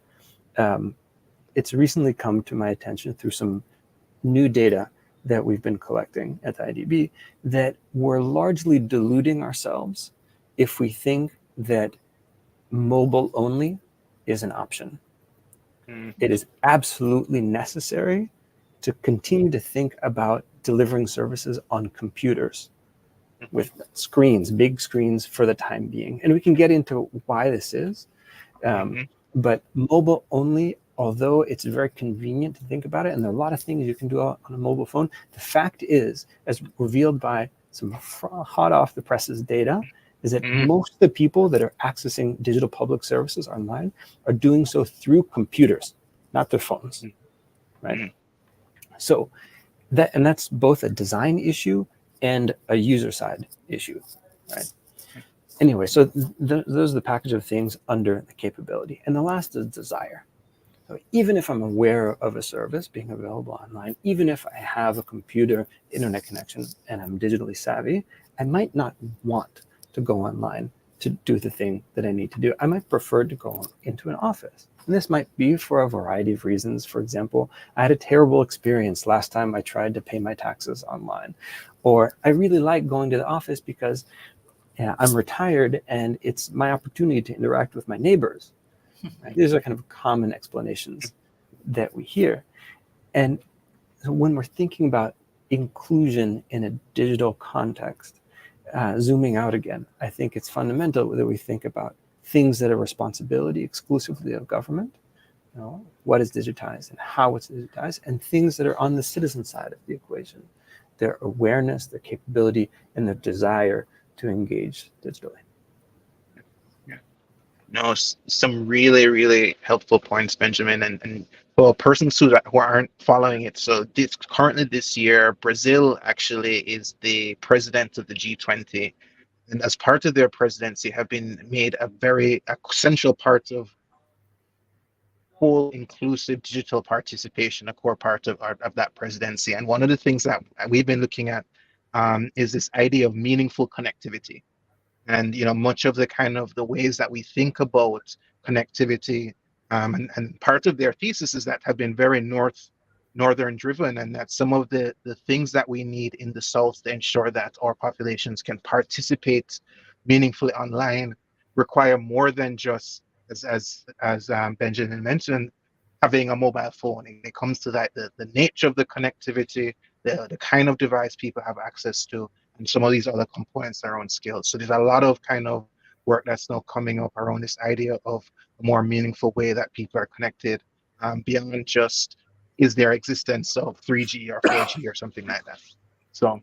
It's recently come to my attention through some new data that we've been collecting at the IDB that we're largely deluding ourselves if we think that mobile only is an option. It is absolutely necessary to continue to think about delivering services on computers with screens, big screens for the time being. And we can get into why this is. But mobile only, although it's very convenient to think about it, and there are a lot of things you can do on a mobile phone, the fact is, as revealed by some hot off the presses data, is that most of the people that are accessing digital public services online are doing so through computers, not their phones, right? So that's both a design issue and a user side issue, right? Anyway, so those are the package of things under the capability. And the last is desire. So even if I'm aware of a service being available online, even if I have a computer internet connection and I'm digitally savvy, I might not want to go online to do the thing that I need to do. I might prefer to go into an office. And this might be for a variety of reasons. For example, I had a terrible experience last time I tried to pay my taxes online. Or I really like going to the office because I'm retired and it's my opportunity to interact with my neighbors. Right? These are kind of common explanations that we hear. And so when we're thinking about inclusion in a digital context, zooming out again, I think it's fundamental that we think about things that are responsibility exclusively of government, what is digitized and how it's digitized, and things that are on the citizen side of the equation, their awareness, their capability, and their desire to engage digitally. No, some really, really helpful points, Benjamin. And for persons who aren't following it, so currently this year, Brazil actually is the president of the G20. And as part of their presidency, have been made a very essential part of whole inclusive digital participation, a core part of that presidency. And one of the things that we've been looking at is this idea of meaningful connectivity. And much of the kind of the ways that we think about connectivity, and part of their thesis is that have been very northern driven, and that some of the things that we need in the South to ensure that our populations can participate meaningfully online require more than just, as Benjamin mentioned, having a mobile phone. It comes to that the nature of the connectivity, the kind of device people have access to, and some of these other components, their own skills. So there's a lot of kind of work that's now coming up around this idea of a more meaningful way that people are connected, beyond just is there existence of 3G or 4G or something like that. So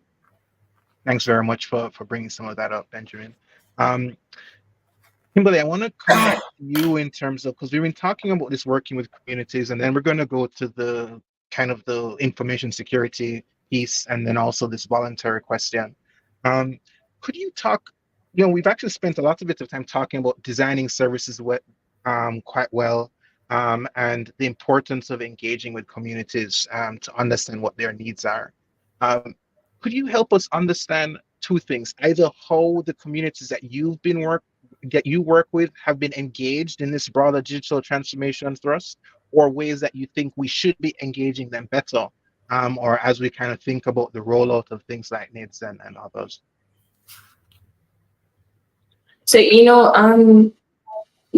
thanks very much for bringing some of that up, Benjamin. Kimberly, I want to come back to you in terms of, because we've been talking about this working with communities, and then we're going to go to the kind of the information security piece, and then also this voluntary question. Could you talk, we've actually spent a lot of bit of time talking about designing services quite well, and the importance of engaging with communities to understand what their needs are. Could you help us understand two things, either how the communities that you work with have been engaged in this broader digital transformation thrust, or ways that you think we should be engaging them better, or as we kind of think about the rollout of things like NIDS and others? So,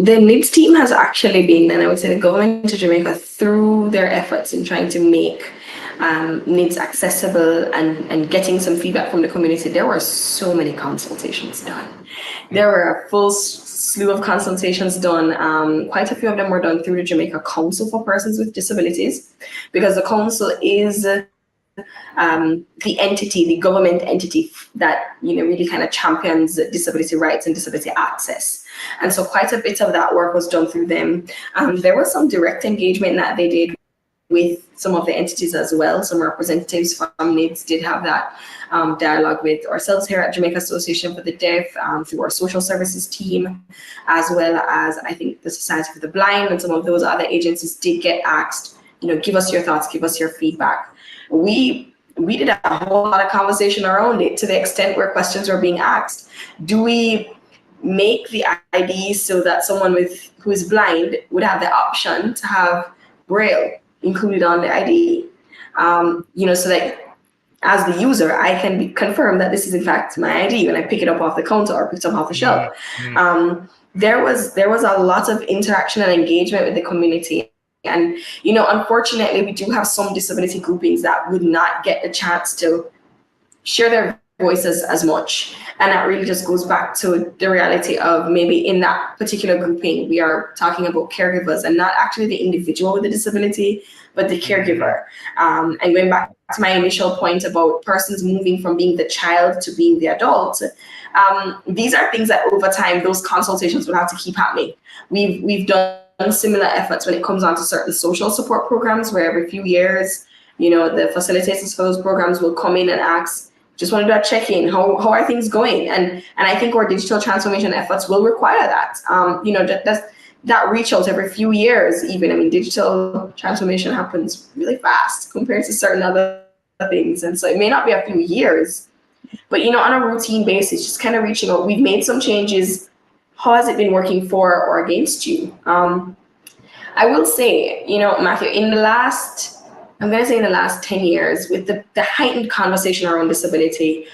the NIDS team has actually been, and I would say the government of Jamaica, through their efforts in trying to make NIDS accessible and getting some feedback from the community, there were so many consultations done. There were a full slew of consultations done. Quite a few of them were done through the Jamaica Council for Persons with Disabilities, because the council is the entity, the government entity that really kind of champions disability rights and disability access. And so quite a bit of that work was done through them. There was some direct engagement that they did with some of the entities as well. Some representatives from NIDS did have that dialogue with ourselves here at Jamaica Association for the Deaf, through our social services team, as well as I think the Society for the Blind and some of those other agencies did get asked, give us your thoughts, give us your feedback. We did a whole lot of conversation around it, to the extent where questions were being asked. Do we make the ID so that someone who is blind would have the option to have Braille included on the ID? So that as the user, I can confirm that this is in fact my ID when I pick it up off the counter or pick it up off the shelf. There was a lot of interaction and engagement with the community. And, unfortunately, we do have some disability groupings that would not get the chance to share their voices as much. And that really just goes back to the reality of maybe in that particular grouping, we are talking about caregivers and not actually the individual with the disability, but the caregiver. And going back to my initial point about persons moving from being the child to being the adult, these are things that over time, those consultations will have to keep happening. We've done similar efforts when it comes on to certain social support programs, where every few years, the facilitators for those programs will come in and ask, just want to do a check-in, how are things going? And I think our digital transformation efforts will require that. That reach out every few years even. I mean, digital transformation happens really fast compared to certain other things. And so it may not be a few years, but, on a routine basis, just kind of reaching out. We've made some changes. How has it been working for or against you? I will say, Matthew, in the last 10 years, with the heightened conversation around disability,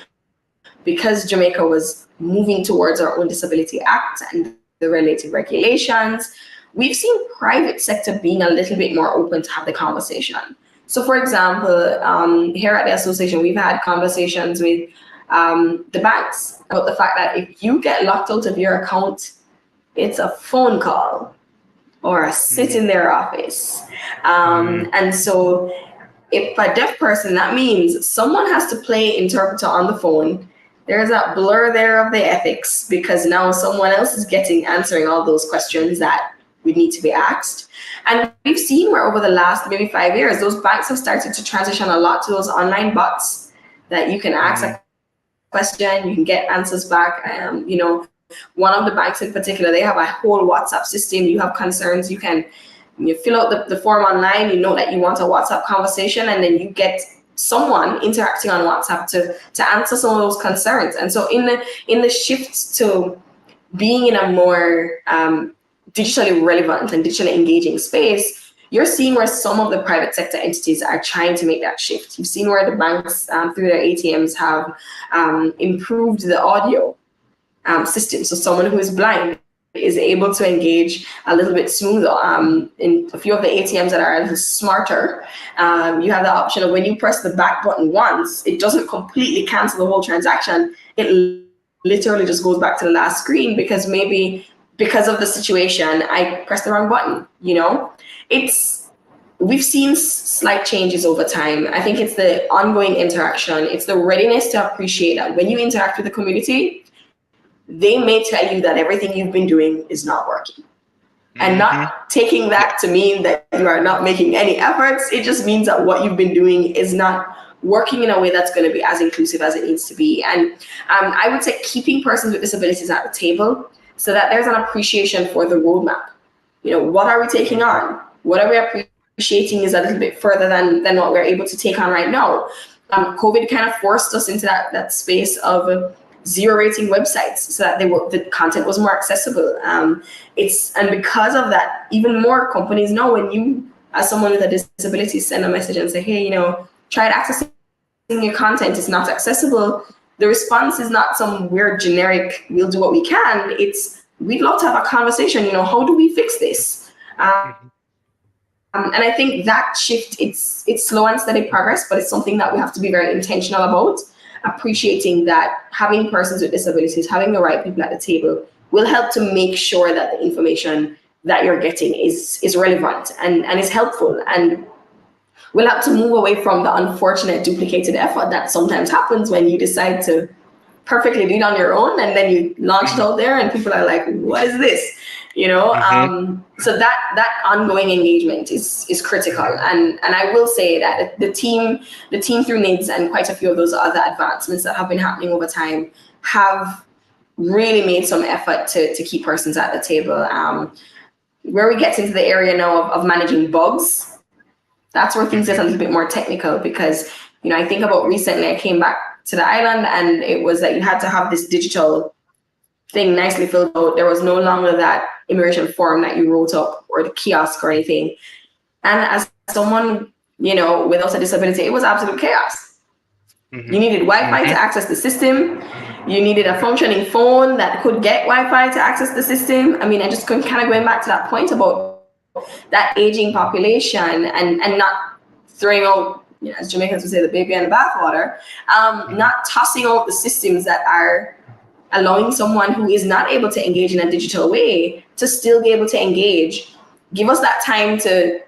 because Jamaica was moving towards our own Disability Act and the related regulations, we've seen private sector being a little bit more open to have the conversation. So, for example, here at the association, we've had conversations with the banks about the fact that if you get locked out of your account, it's a phone call or a sit in their office. And so if a deaf person, that means someone has to play interpreter on the phone. There's a blur there of the ethics, because now someone else is answering all those questions that would need to be asked. And we've seen where over the last maybe 5 years, those banks have started to transition a lot to those online bots that you can ask a question, you can get answers back. One of the banks in particular, they have a whole WhatsApp system. You have concerns, you fill out the form online, that you want a WhatsApp conversation, and then you get someone interacting on WhatsApp to answer some of those concerns. And so in the shift to being in a more digitally relevant and digitally engaging space, you're seeing where some of the private sector entities are trying to make that shift. You've seen where the banks through their ATMs have improved the audio system. So someone who is blind is able to engage a little bit smoother. In a few of the ATMs that are a little smarter, you have the option of when you press the back button once, it doesn't completely cancel the whole transaction. It literally just goes back to the last screen, because maybe because of the situation, I pressed the wrong button. We've seen slight changes over time. I think it's the ongoing interaction. It's the readiness to appreciate that when you interact with the community, they may tell you that everything you've been doing is not working. And not taking that to mean that you are not making any efforts. It just means that what you've been doing is not working in a way that's going to be as inclusive as it needs to be. And I would say keeping persons with disabilities at the table so that there's an appreciation for the roadmap. What are we taking on? What are we appreciating is a little bit further than what we're able to take on right now. COVID kind of forced us into that space of zero rating websites so that the content was more accessible. And because of that, even more companies know when you, as someone with a disability, send a message and say, hey, try accessing your content, it's not accessible. The response is not some weird generic, we'll do what we can. It's, we'd love to have a conversation, how do we fix this? And I think that shift, it's slow and steady progress, but it's something that we have to be very intentional about. Appreciating that having persons with disabilities, having the right people at the table will help to make sure that the information that you're getting is relevant and is helpful, and will have to move away from the unfortunate duplicated effort that sometimes happens when you decide to perfectly do it on your own, and then you launch it out there and people are like, what is this? So that ongoing engagement is critical. And I will say that the team through NIDS and quite a few of those other advancements that have been happening over time have really made some effort to keep persons at the table. Where we get into the area now of managing bugs, that's where things get a little bit more technical, because I think about recently I came back to the island and it was that you had to have this digital thing nicely filled out. There was no longer that immigration form that you wrote up or the kiosk or anything. And as someone, without a disability, it was absolute chaos. You needed Wi-Fi to access the system. You needed a functioning phone that could get Wi-Fi to access the system. I mean, I just kind of going back to that point about that aging population and not throwing out, as Jamaicans would say, the baby in the bathwater, not tossing out the systems that are allowing someone who is not able to engage in a digital way to still be able to engage. Give us that time to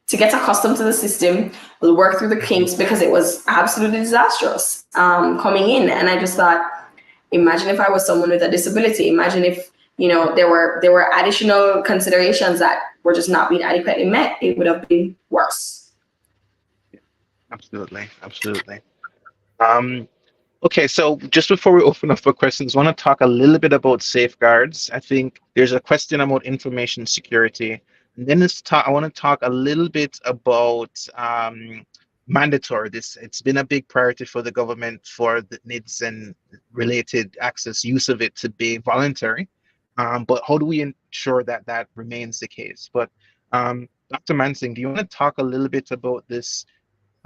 get accustomed to the system. We'll work through the kinks, because it was absolutely disastrous coming in. And I just thought, imagine if I was someone with a disability. Imagine if there were additional considerations that were just not being adequately met. It would have been worse. Absolutely. Okay, so just before we open up for questions, I want to talk a little bit about safeguards. I think there's a question about information security. And then I want to talk a little bit about mandatory. It's been a big priority for the government for the NIDS and related access use of it to be voluntary. But how do we ensure that that remains the case? But Dr. Mansing, do you want to talk a little bit about this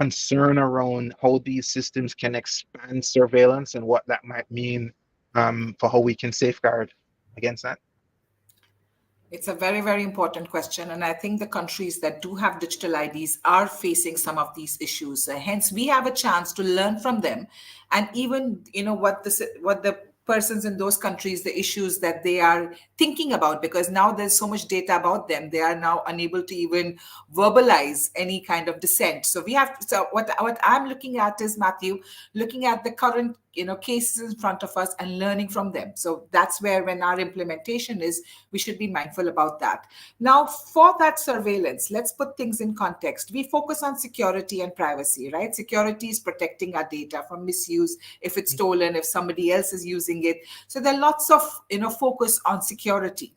concern around how these systems can expand surveillance and what that might mean for how we can safeguard against that? It's a very, very important question. And I think the countries that do have digital IDs are facing some of these issues. Hence, we have a chance to learn from them. And even, what the persons in those countries, the issues that they are thinking about, because now there's so much data about them, they are now unable to even verbalize any kind of dissent. So what I'm looking at is, Matthew, looking at the current cases in front of us and learning from them. So that's where, when our implementation is, we should be mindful about that. Now, for that surveillance, let's put things in context. We focus on security and privacy, right? Security is protecting our data from misuse, if it's stolen, if somebody else is using it. So there are lots of focus on security.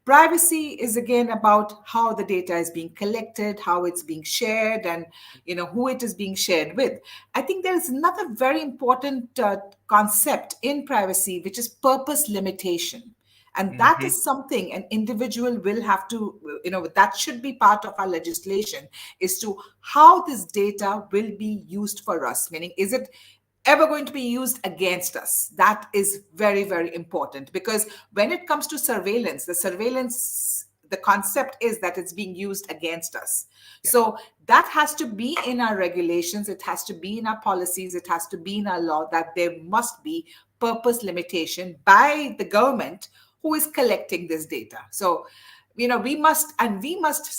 Privacy is again about how the data is being collected, how it's being shared, and who it is being shared with. I think there is another very important concept in privacy, which is purpose limitation. And that is something an individual will have to, that should be part of our legislation, is to how this data will be used for us. Meaning, is it ever going to be used against us? That is very, very important, because when it comes to surveillance, the concept is that it's being used against us. Yeah. So that has to be in our regulations. It has to be in our policies. It has to be in our law, that there must be purpose limitation by the government who is collecting this data. So we must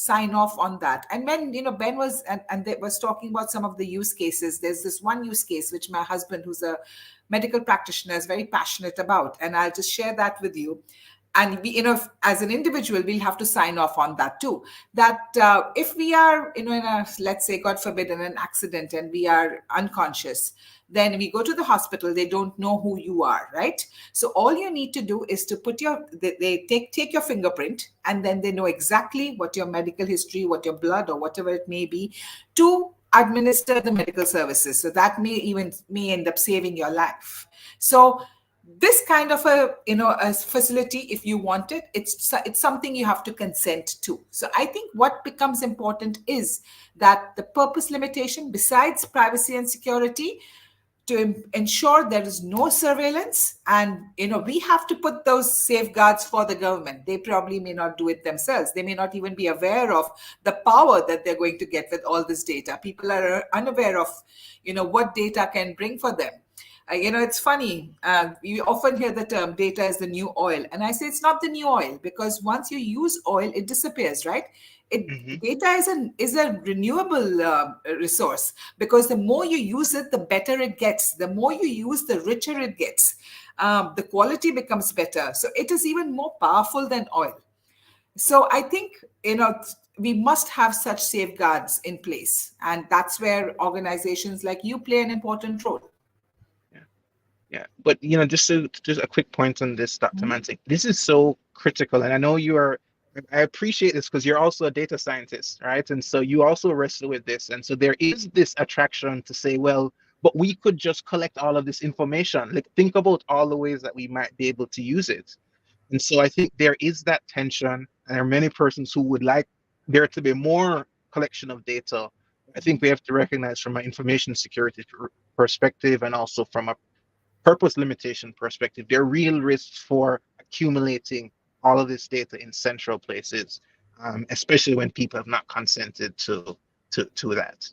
sign off on that. And when Ben was and they was talking about some of the use cases, there's this one use case which my husband, who's a medical practitioner, is very passionate about, and I'll just share that with you. And we, as an individual, we'll have to sign off on that too. That if we are, in a, let's say, God forbid, in an accident and we are unconscious, then we go to the hospital, they don't know who you are, right? So all you need to do is to put they take your fingerprint, and then they know exactly what your medical history, what your blood or whatever it may be, to administer the medical services. So that may end up saving your life. So this kind of a facility, if you want it, it's something you have to consent to. So I think what becomes important is that the purpose limitation, besides privacy and security, to ensure there is no surveillance. And we have to put those safeguards for the government. They probably may not do it themselves. They may not even be aware of the power that they're going to get with all this data. People are unaware of what data can bring for them. It's funny. You often hear the term data is the new oil. And I say it's not the new oil, because once you use oil, it disappears, right? Data is a renewable resource, because the more you use it, the better it gets. The more you use, the richer it gets. the quality becomes better. So it is even more powerful than oil. So I think, we must have such safeguards in place. And that's where organizations like you play an important role. Yeah, but just a quick point on this, Dr. Mansing. This is so critical, and I know you are. I appreciate this because you're also a data scientist, right? And so you also wrestle with this, and so there is this attraction to say, well, but we could just collect all of this information. Like, think about all the ways that we might be able to use it. And so I think there is that tension, and there are many persons who would like there to be more collection of data. I think we have to recognize from an information security perspective and also from a purpose limitation perspective, there are real risks for accumulating all of this data in central places, especially when people have not consented to that.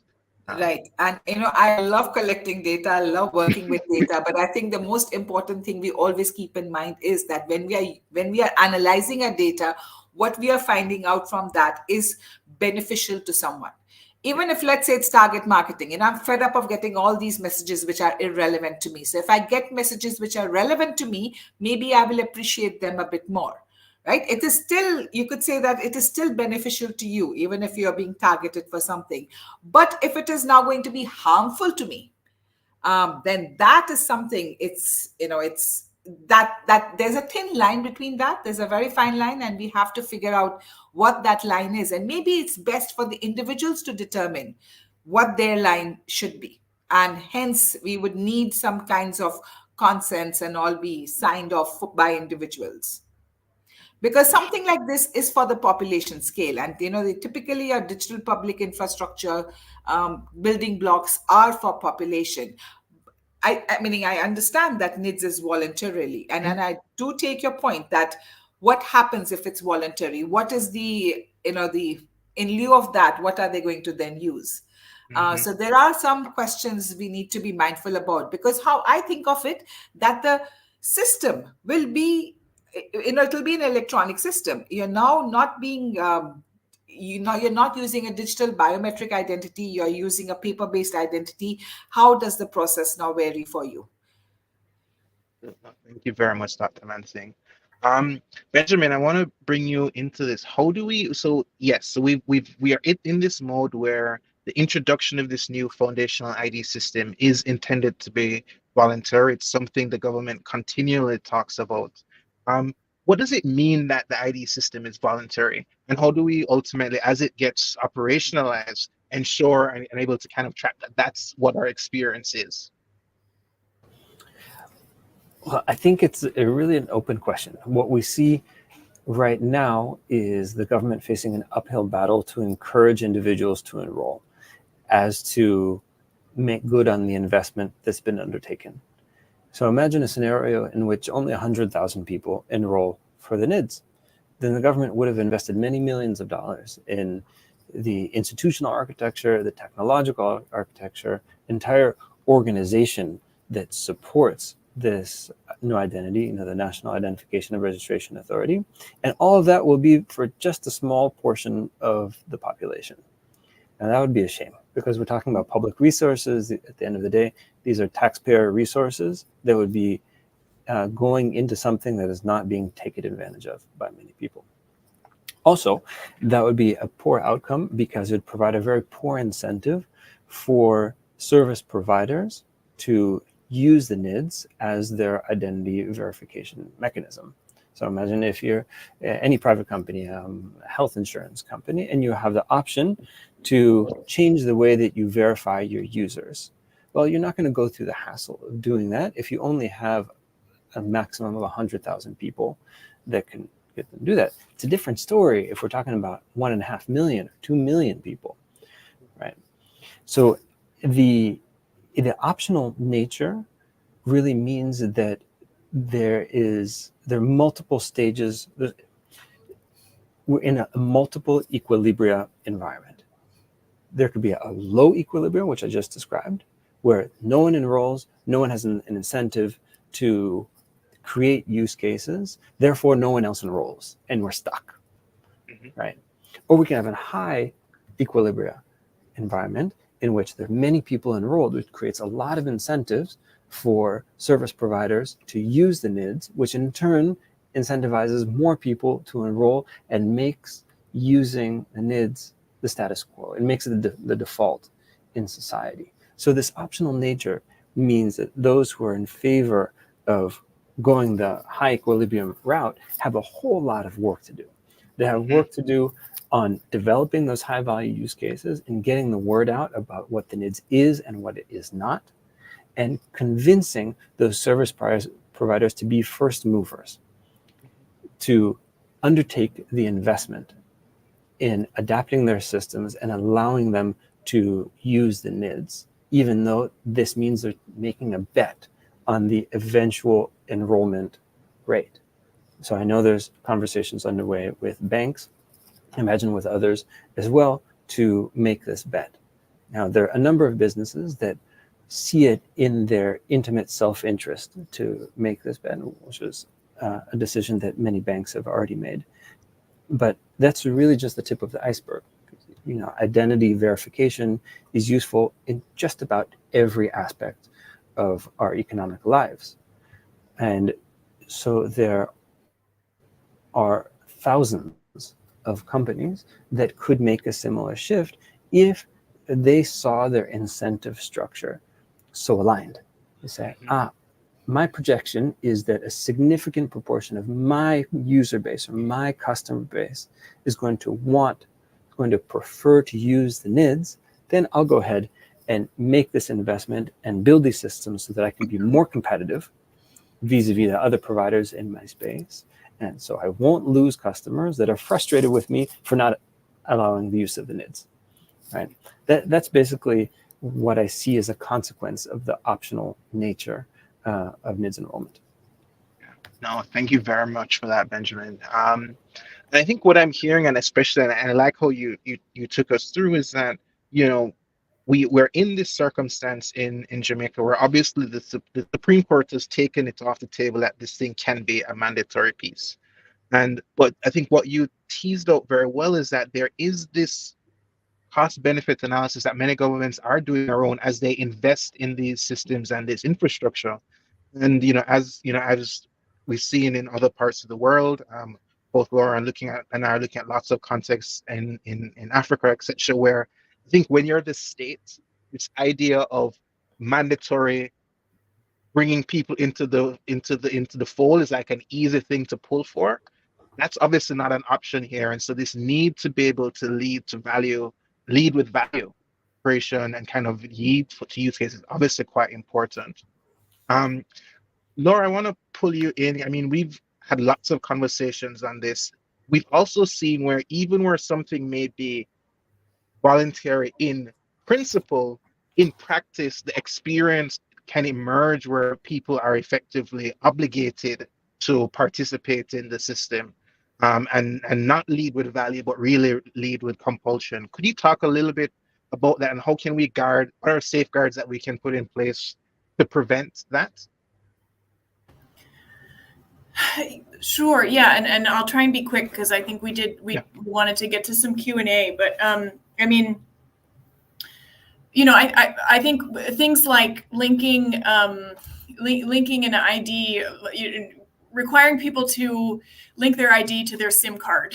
Right. And I love collecting data, I love working with data, but I think the most important thing we always keep in mind is that when we are analyzing our data, what we are finding out from that is beneficial to someone. Even if, let's say, it's target marketing, and I'm fed up of getting all these messages which are irrelevant to me. So if I get messages which are relevant to me, maybe I will appreciate them a bit more. Right? It is still, you could say that it is still beneficial to you, even if you're being targeted for something. But if it is now going to be harmful to me, then that is something, it's that there's a thin line between that. There's a very fine line, and we have to figure out what that line is. And maybe it's best for the individuals to determine what their line should be. And hence, we would need some kinds of consents and all be signed off by individuals. Because something like this is for the population scale, and they typically are digital public infrastructure building blocks are for population. I meaning I understand that NIDS is voluntarily, and I do take your point that what happens if it's voluntary? What is the in lieu of that? What are they going to then use? So there are some questions we need to be mindful about, because how I think of it, that the system will be, it'll be an electronic system. You're now not being, you're not using a digital biometric identity. You're using a paper-based identity. How does the process now vary for you? Thank you very much, Dr. Mansing. Benjamin, I want to bring you into this. How do we? So yes, so we are in this mode where the introduction of this new foundational ID system is intended to be voluntary. It's something the government continually talks about. What does it mean that the ID system is voluntary? And how do we ultimately, as it gets operationalized, ensure and able to kind of track that that's what our experience is? Well, I think it's really an open question. What we see right now is the government facing an uphill battle to encourage individuals to enroll, as to make good on the investment that's been undertaken. So imagine a scenario in which only 100,000 people enroll for the NIDS. Then the government would have invested many millions of dollars in the institutional architecture, the technological architecture, entire organization that supports this new identity, the National Identification and Registration Authority. And all of that will be for just a small portion of the population. And that would be a shame, because we're talking about public resources. At the end of the day, these are taxpayer resources that would be going into something that is not being taken advantage of by many people. Also, that would be a poor outcome, because it would provide a very poor incentive for service providers to use the NIDS as their identity verification mechanism. So imagine if you're any private company, a health insurance company, and you have the option to change the way that you verify your users. Well, you're not going to go through the hassle of doing that if you only have a maximum of 100,000 people that can get them to do that. It's a different story if we're talking about 1.5 million or 2 million people, right? So the optional nature really means that there are multiple stages. We're in a multiple equilibria environment. There could be a low equilibrium, which I just described, where no one enrolls, no one has an incentive to create use cases, therefore no one else enrolls, and we're stuck, right? Or we can have a high equilibria environment in which there are many people enrolled, which creates a lot of incentives for service providers to use the NIDS, which in turn incentivizes more people to enroll and makes using the NIDS the status quo. It makes it the default in society. So this optional nature means that those who are in favor of going the high equilibrium route have a whole lot of work to do. They have work to do on developing those high value use cases and getting the word out about what the NIDS is and what it is not, and convincing those service providers to be first movers, to undertake the investment in adapting their systems and allowing them to use the NIDS, even though this means they're making a bet on the eventual enrollment rate. So I know there's conversations underway with banks, imagine with others as well, to make this bet. Now, there are a number of businesses that see it in their intimate self-interest to make this bet, which is a decision that many banks have already made. But that's really just the tip of the iceberg. You know, identity verification is useful in just about every aspect of our economic lives. And so there are thousands of companies that could make a similar shift if they saw their incentive structure so aligned. They say, my projection is that a significant proportion of my user base or my customer base is going to prefer to use the NIDS, then I'll go ahead and make this investment and build these systems so that I can be more competitive vis-a-vis the other providers in my space. And so I won't lose customers that are frustrated with me for not allowing the use of the NIDS, right? That's basically what I see as a consequence of the optional nature of NIDS enrollment. No, thank you very much for that, Benjamin. And I think what I'm hearing, and especially, and I like how you took us through, is that, you know, we're in this circumstance in Jamaica where obviously the Supreme Court has taken it off the table that this thing can be a mandatory piece. But I think what you teased out very well is that there is this cost benefit analysis that many governments are doing their own as they invest in these systems and this infrastructure. And as we've seen in other parts of the world, both Laura and I are looking at lots of contexts in Africa, etc., where I think when you're the state, this idea of mandatory bringing people into the fold is like an easy thing to pull for. That's obviously not an option here, and so this need to be able to lead with value creation and kind of lead to use cases obviously quite important. Laura, I want to pull you in. I mean, we've had lots of conversations on this. We've also seen where even where something may be voluntary in principle, in practice, the experience can emerge where people are effectively obligated to participate in the system, and not lead with value, but really lead with compulsion. Could you talk a little bit about that, and how can we guard, what are safeguards that we can put in place to prevent that? Sure, yeah, and I'll try and be quick because I think we wanted to get to some Q&A, but I mean, I think things like linking an ID, requiring people to link their ID to their SIM card,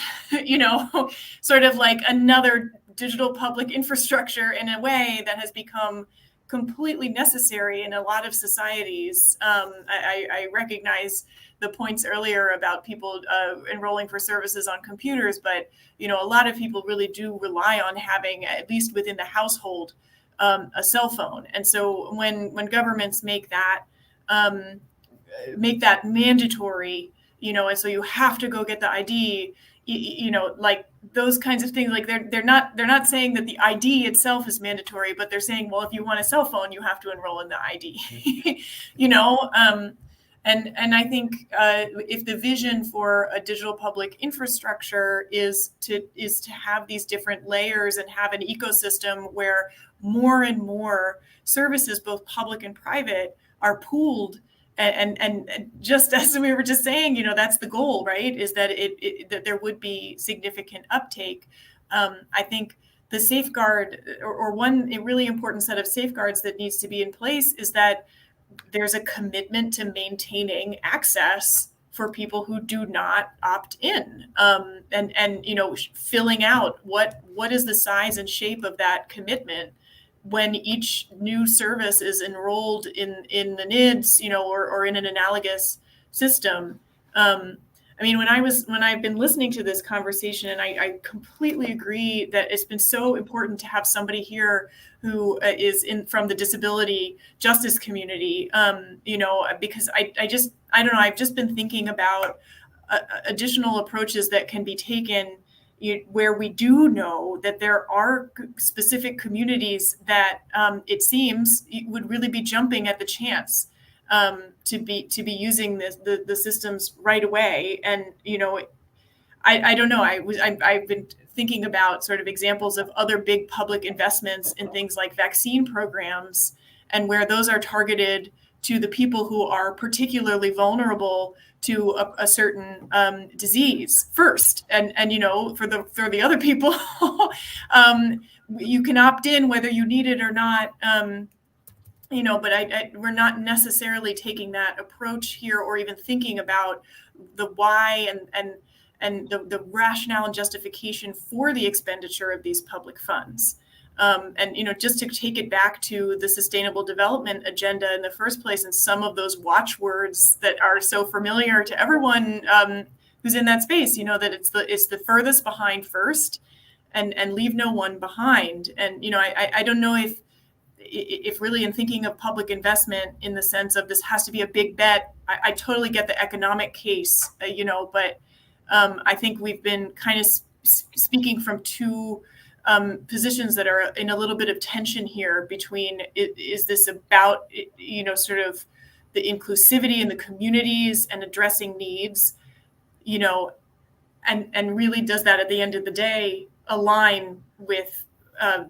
sort of like another digital public infrastructure in a way that has become completely necessary in a lot of societies. I recognize the points earlier about people enrolling for services on computers, but a lot of people really do rely on having, at least within the household, a cell phone. And so when governments make that mandatory, and so you have to go get the ID, like those kinds of things, like they're not saying that the ID itself is mandatory, but they're saying, well, if you want a cell phone, you have to enroll in the ID, and I think if the vision for a digital public infrastructure is to have these different layers and have an ecosystem where more and more services, both public and private, are pooled, and just as we were just saying, that's the goal, right? Is that that there would be significant uptake. I think the safeguard, or one really important set of safeguards that needs to be in place, is that there's a commitment to maintaining access for people who do not opt in, and filling out what is the size and shape of that commitment when each new service is enrolled in the NIDS, or in an analogous system. When I've been listening to this conversation, and I completely agree that it's been so important to have somebody here who is from the disability justice community, because I don't know, I've just been thinking about additional approaches that can be taken where we do know that there are specific communities that it seems would really be jumping at the chance to be using the systems right away. And I don't know, I've been thinking about sort of examples of other big public investments in things like vaccine programs, and where those are targeted to the people who are particularly vulnerable to a certain disease first, and for the other people, you can opt in whether you need it or not. But we're not necessarily taking that approach here, or even thinking about the why and the rationale and justification for the expenditure of these public funds. Just to take it back to the Sustainable Development Agenda in the first place, and some of those watchwords that are so familiar to everyone who's in that space, that it's the furthest behind first, and leave no one behind. And I don't know if really, in thinking of public investment in the sense of this has to be a big bet, I totally get the economic case, but I think we've been kind of speaking from two positions that are in a little bit of tension here between, is this about, sort of the inclusivity in the communities and addressing needs, and really does that at the end of the day align with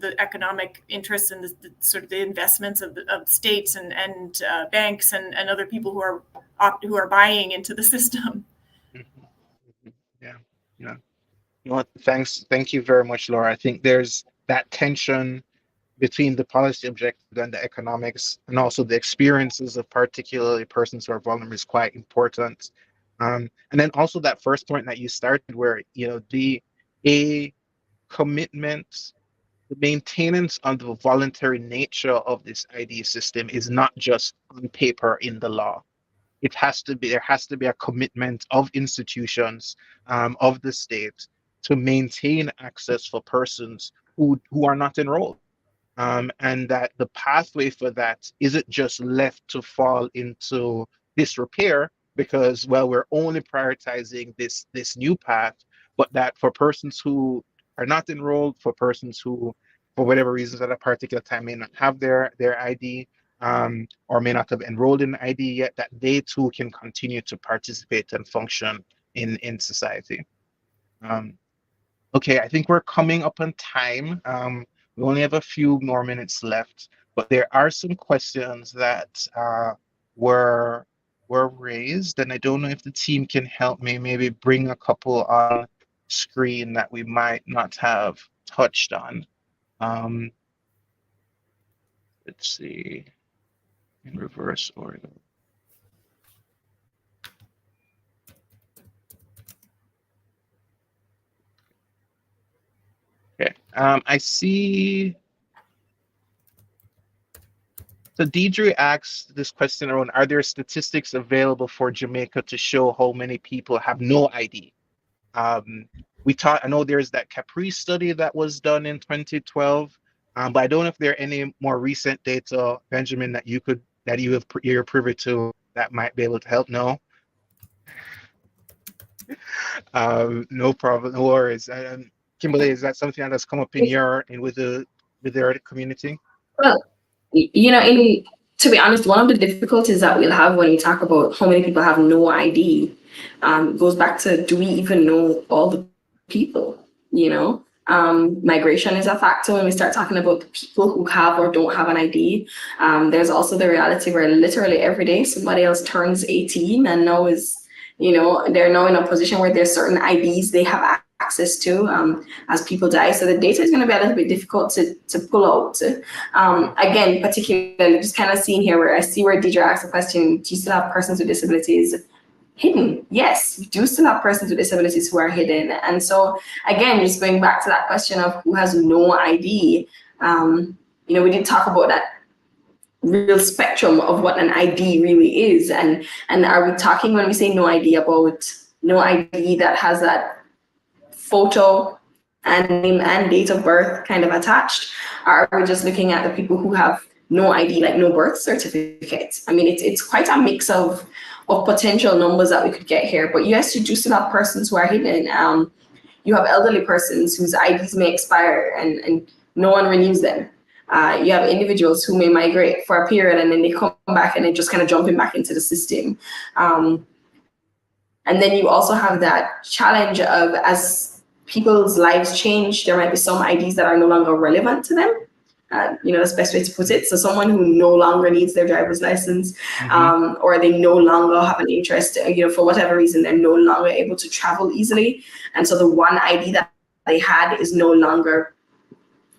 the economic interests and the sort of the investments of states and banks and other people who are buying into the system. Yeah. Thank you very much, Laura. I think there's that tension between the policy objectives and the economics, and also the experiences of particularly persons who are vulnerable is quite important. And then also that first point that you started, where the commitment, the maintenance of the voluntary nature of this ID system is not just on paper in the law. There has to be a commitment of institutions, of the state, to maintain access for persons who are not enrolled. And that the pathway for that isn't just left to fall into disrepair because, well, we're only prioritizing this new path, but that for persons who are not enrolled, for persons who, for whatever reasons at a particular time, may not have their ID, or may not have enrolled in ID yet, that they too can continue to participate and function in society. Okay, I think we're coming up on time. We only have a few more minutes left, but there are some questions that were raised, and I don't know if the team can help me maybe bring a couple on screen that we might not have touched on. Let's see, in reverse order. Okay, I see. So Deidre asks this question around, are there statistics available for Jamaica to show how many people have no ID? I know there's that Caprice study that was done in 2012, but I don't know if there are any more recent data, Benjamin, that you're privy to that might be able to help. No? No problem, no worries. Kimberly, is that something that's come up with their community? Well, to be honest, one of the difficulties that we'll have when we talk about how many people have no ID goes back to, do we even know all the people? Migration is a factor when we start talking about the people who have or don't have an ID. There's also the reality where literally every day somebody else turns 18 and now is, they're now in a position where there's certain IDs they have access to as people die. So the data is going to be a little bit difficult to pull out. Again, particularly just kind of seeing here where I see where Deidre asked the question, do you still have persons with disabilities hidden? Yes, we do still have persons with disabilities who are hidden. And so again, just going back to that question of who has no ID, we did talk about that real spectrum of what an ID really is. And are we talking, when we say no ID, about no ID that has that photo and name and date of birth kind of attached? Or are we just looking at the people who have no ID, like no birth certificate? I mean, it's quite a mix of potential numbers that we could get here. But yes, you do still have persons who are hidden. You have elderly persons whose IDs may expire and no one renews them. You have individuals who may migrate for a period and then they come back and they're just kind of jumping back into the system. And then you also have that challenge of, as people's lives change, there might be some IDs that are no longer relevant to them. That's the best way to put it. So someone who no longer needs their driver's license, or they no longer have an interest, for whatever reason, they're no longer able to travel easily. And so the one ID that they had is no longer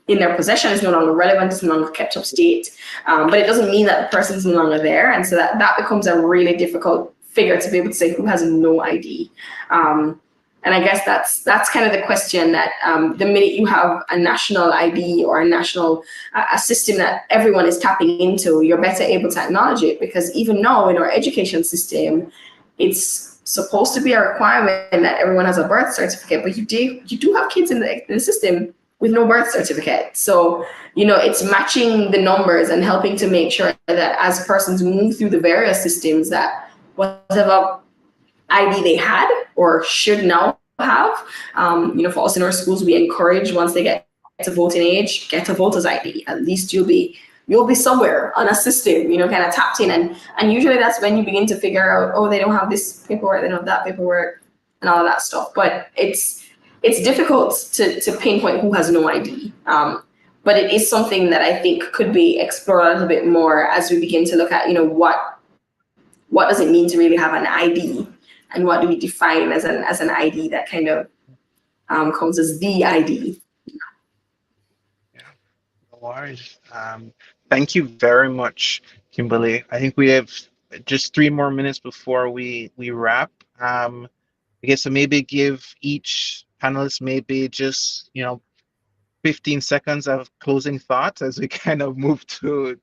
in their possession, is no longer relevant, is no longer kept up to date. But it doesn't mean that the person's no longer there. And so that becomes a really difficult figure to be able to say who has no ID. And I guess that's kind of the question, that the minute you have a national ID or a system that everyone is tapping into, you're better able to acknowledge it. Because even now in our education system, it's supposed to be a requirement that everyone has a birth certificate, but you do have kids in the system with no birth certificate. So, it's matching the numbers and helping to make sure that as persons move through the various systems, that whatever ID they had or should now have, for us in our schools, we encourage, once they get to voting age, get a voter's ID. At least you'll be somewhere on a system, kind of tapped in. And usually that's when you begin to figure out, oh, they don't have this paperwork, they don't have that paperwork, and all of that stuff. But it's difficult to pinpoint who has no ID. But it is something that I think could be explored a little bit more as we begin to look at, what does it mean to really have an ID, and what do we define as an ID that kind of comes as the ID. Yeah, no worries. Thank you very much, Kimberly. I think we have just 3 more minutes before we wrap. I guess so maybe give each panelist maybe just 15 seconds of closing thoughts as we kind of move to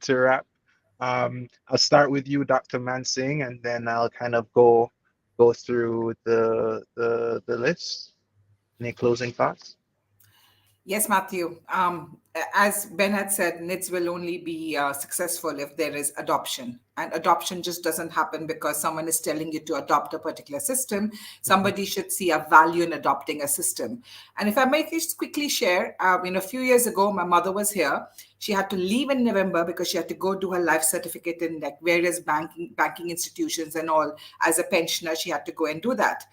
wrap. I'll start with you, Dr. Mansingh, and then I'll kind of go through the list. Any closing thoughts? Yes, Matthew. As Ben had said, NIDS will only be successful if there is adoption. And adoption just doesn't happen because someone is telling you to adopt a particular system. Somebody should see a value in adopting a system. And if I may just quickly share, a few years ago, my mother was here. She had to leave in November because she had to go do her life certificate in like various banking institutions and all. As a pensioner, she had to go and do that.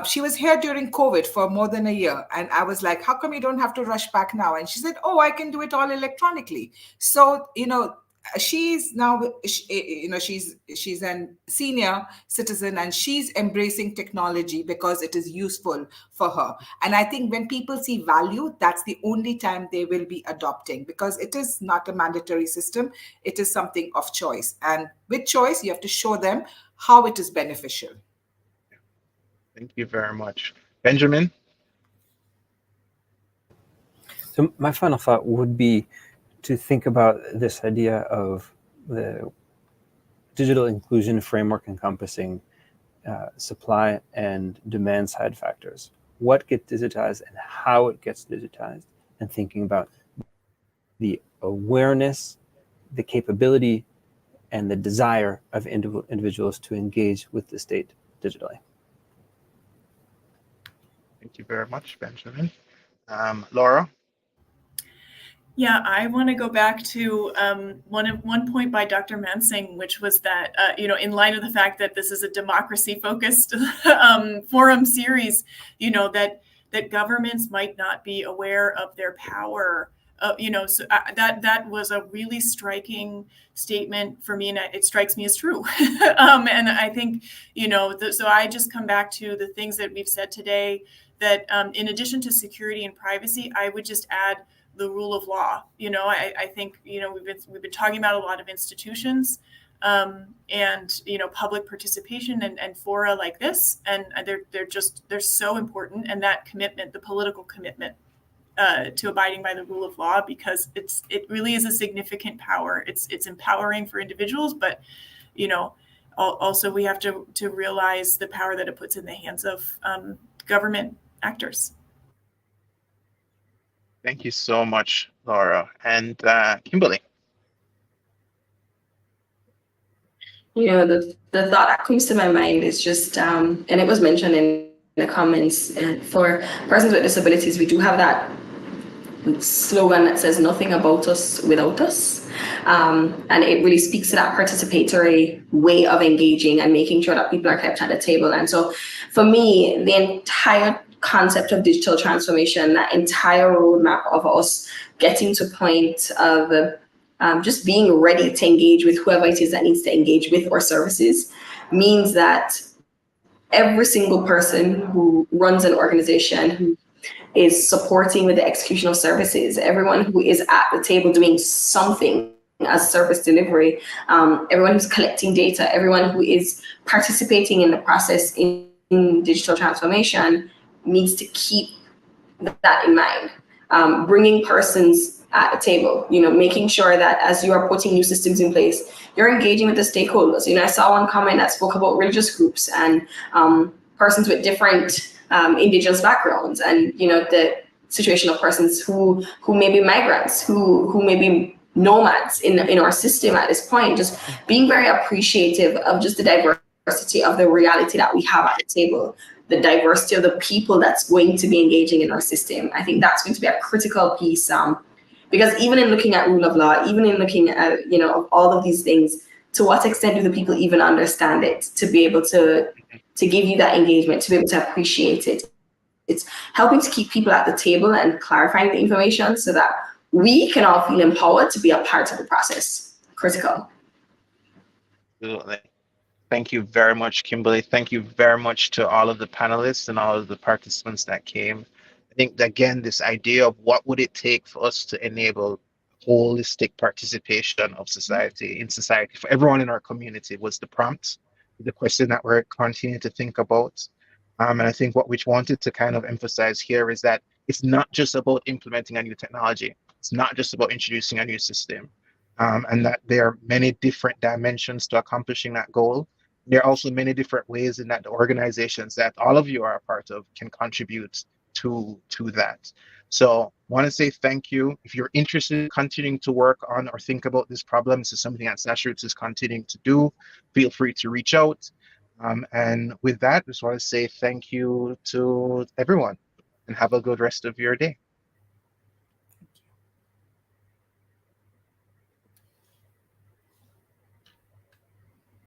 She was here during COVID for more than a year. And I was like, how come you don't have to rush back now? And she said, oh, I can do it all electronically. So, she's now, she's a senior citizen and she's embracing technology because it is useful for her. And I think when people see value, that's the only time they will be adopting, because it is not a mandatory system. It is something of choice. And with choice, you have to show them how it is beneficial. Thank you very much. Benjamin? So my final thought would be to think about this idea of the digital inclusion framework encompassing supply and demand side factors. What gets digitized and how it gets digitized, and thinking about the awareness, the capability, and the desire of individuals to engage with the state digitally. Thank you very much, Benjamin. Laura? Yeah, I want to go back to one point by Dr. Mansingh, which was that, in light of the fact that this is a democracy-focused forum series, that governments might not be aware of their power. So that was a really striking statement for me, and it strikes me as true. And I think, so I just come back to the things that we've said today, that in addition to security and privacy, I would just add the rule of law. I think we've been talking about a lot of institutions, and public participation and fora like this, and they're so important, and that commitment, the political commitment to abiding by the rule of law, because it really is a significant power. It's empowering for individuals, but also we have to realize the power that it puts in the hands of government actors. Thank you so much, Laura. And Kimberly. The thought that comes to my mind is just, and it was mentioned in the comments, for persons with disabilities, we do have that slogan that says nothing about us without us. And it really speaks to that participatory way of engaging and making sure that people are kept at the table. And so for me, the entire concept of digital transformation, that entire roadmap of us getting to a point of just being ready to engage with whoever it is that needs to engage with our services, means that every single person who runs an organization, who is supporting with the execution of services, everyone who is at the table doing something as service delivery, everyone who's collecting data, everyone who is participating in the process in digital transformation, needs to keep that in mind. Bringing persons at the table, making sure that as you are putting new systems in place, you're engaging with the stakeholders. I saw one comment that spoke about religious groups and persons with different indigenous backgrounds, and the situation of persons who may be migrants, who may be nomads in our system at this point. Just being very appreciative of just the diversity of the reality that we have at the table, the diversity of the people that's going to be engaging in our system. I think that's going to be a critical piece, because even in looking at rule of law, even in looking at all of these things, to what extent do the people even understand it to be able to give you that engagement, to be able to appreciate it? It's helping to keep people at the table and clarifying the information so that we can all feel empowered to be a part of the process. Critical. Absolutely. Thank you very much, Kimberly. Thank you very much to all of the panelists and all of the participants that came. I think, again, this idea of what would it take for us to enable holistic participation of society for everyone in our community was the prompt, the question that we're continuing to think about. And I think what we wanted to kind of emphasize here is that it's not just about implementing a new technology. It's not just about introducing a new system. And that there are many different dimensions to accomplishing that goal. There are also many different ways in that the organizations that all of you are a part of can contribute to that. So want to say thank you. If you're interested in continuing to work on or think about this problem, this is something that Roots is continuing to do, feel free to reach out. And with that, just want to say thank you to everyone and have a good rest of your day.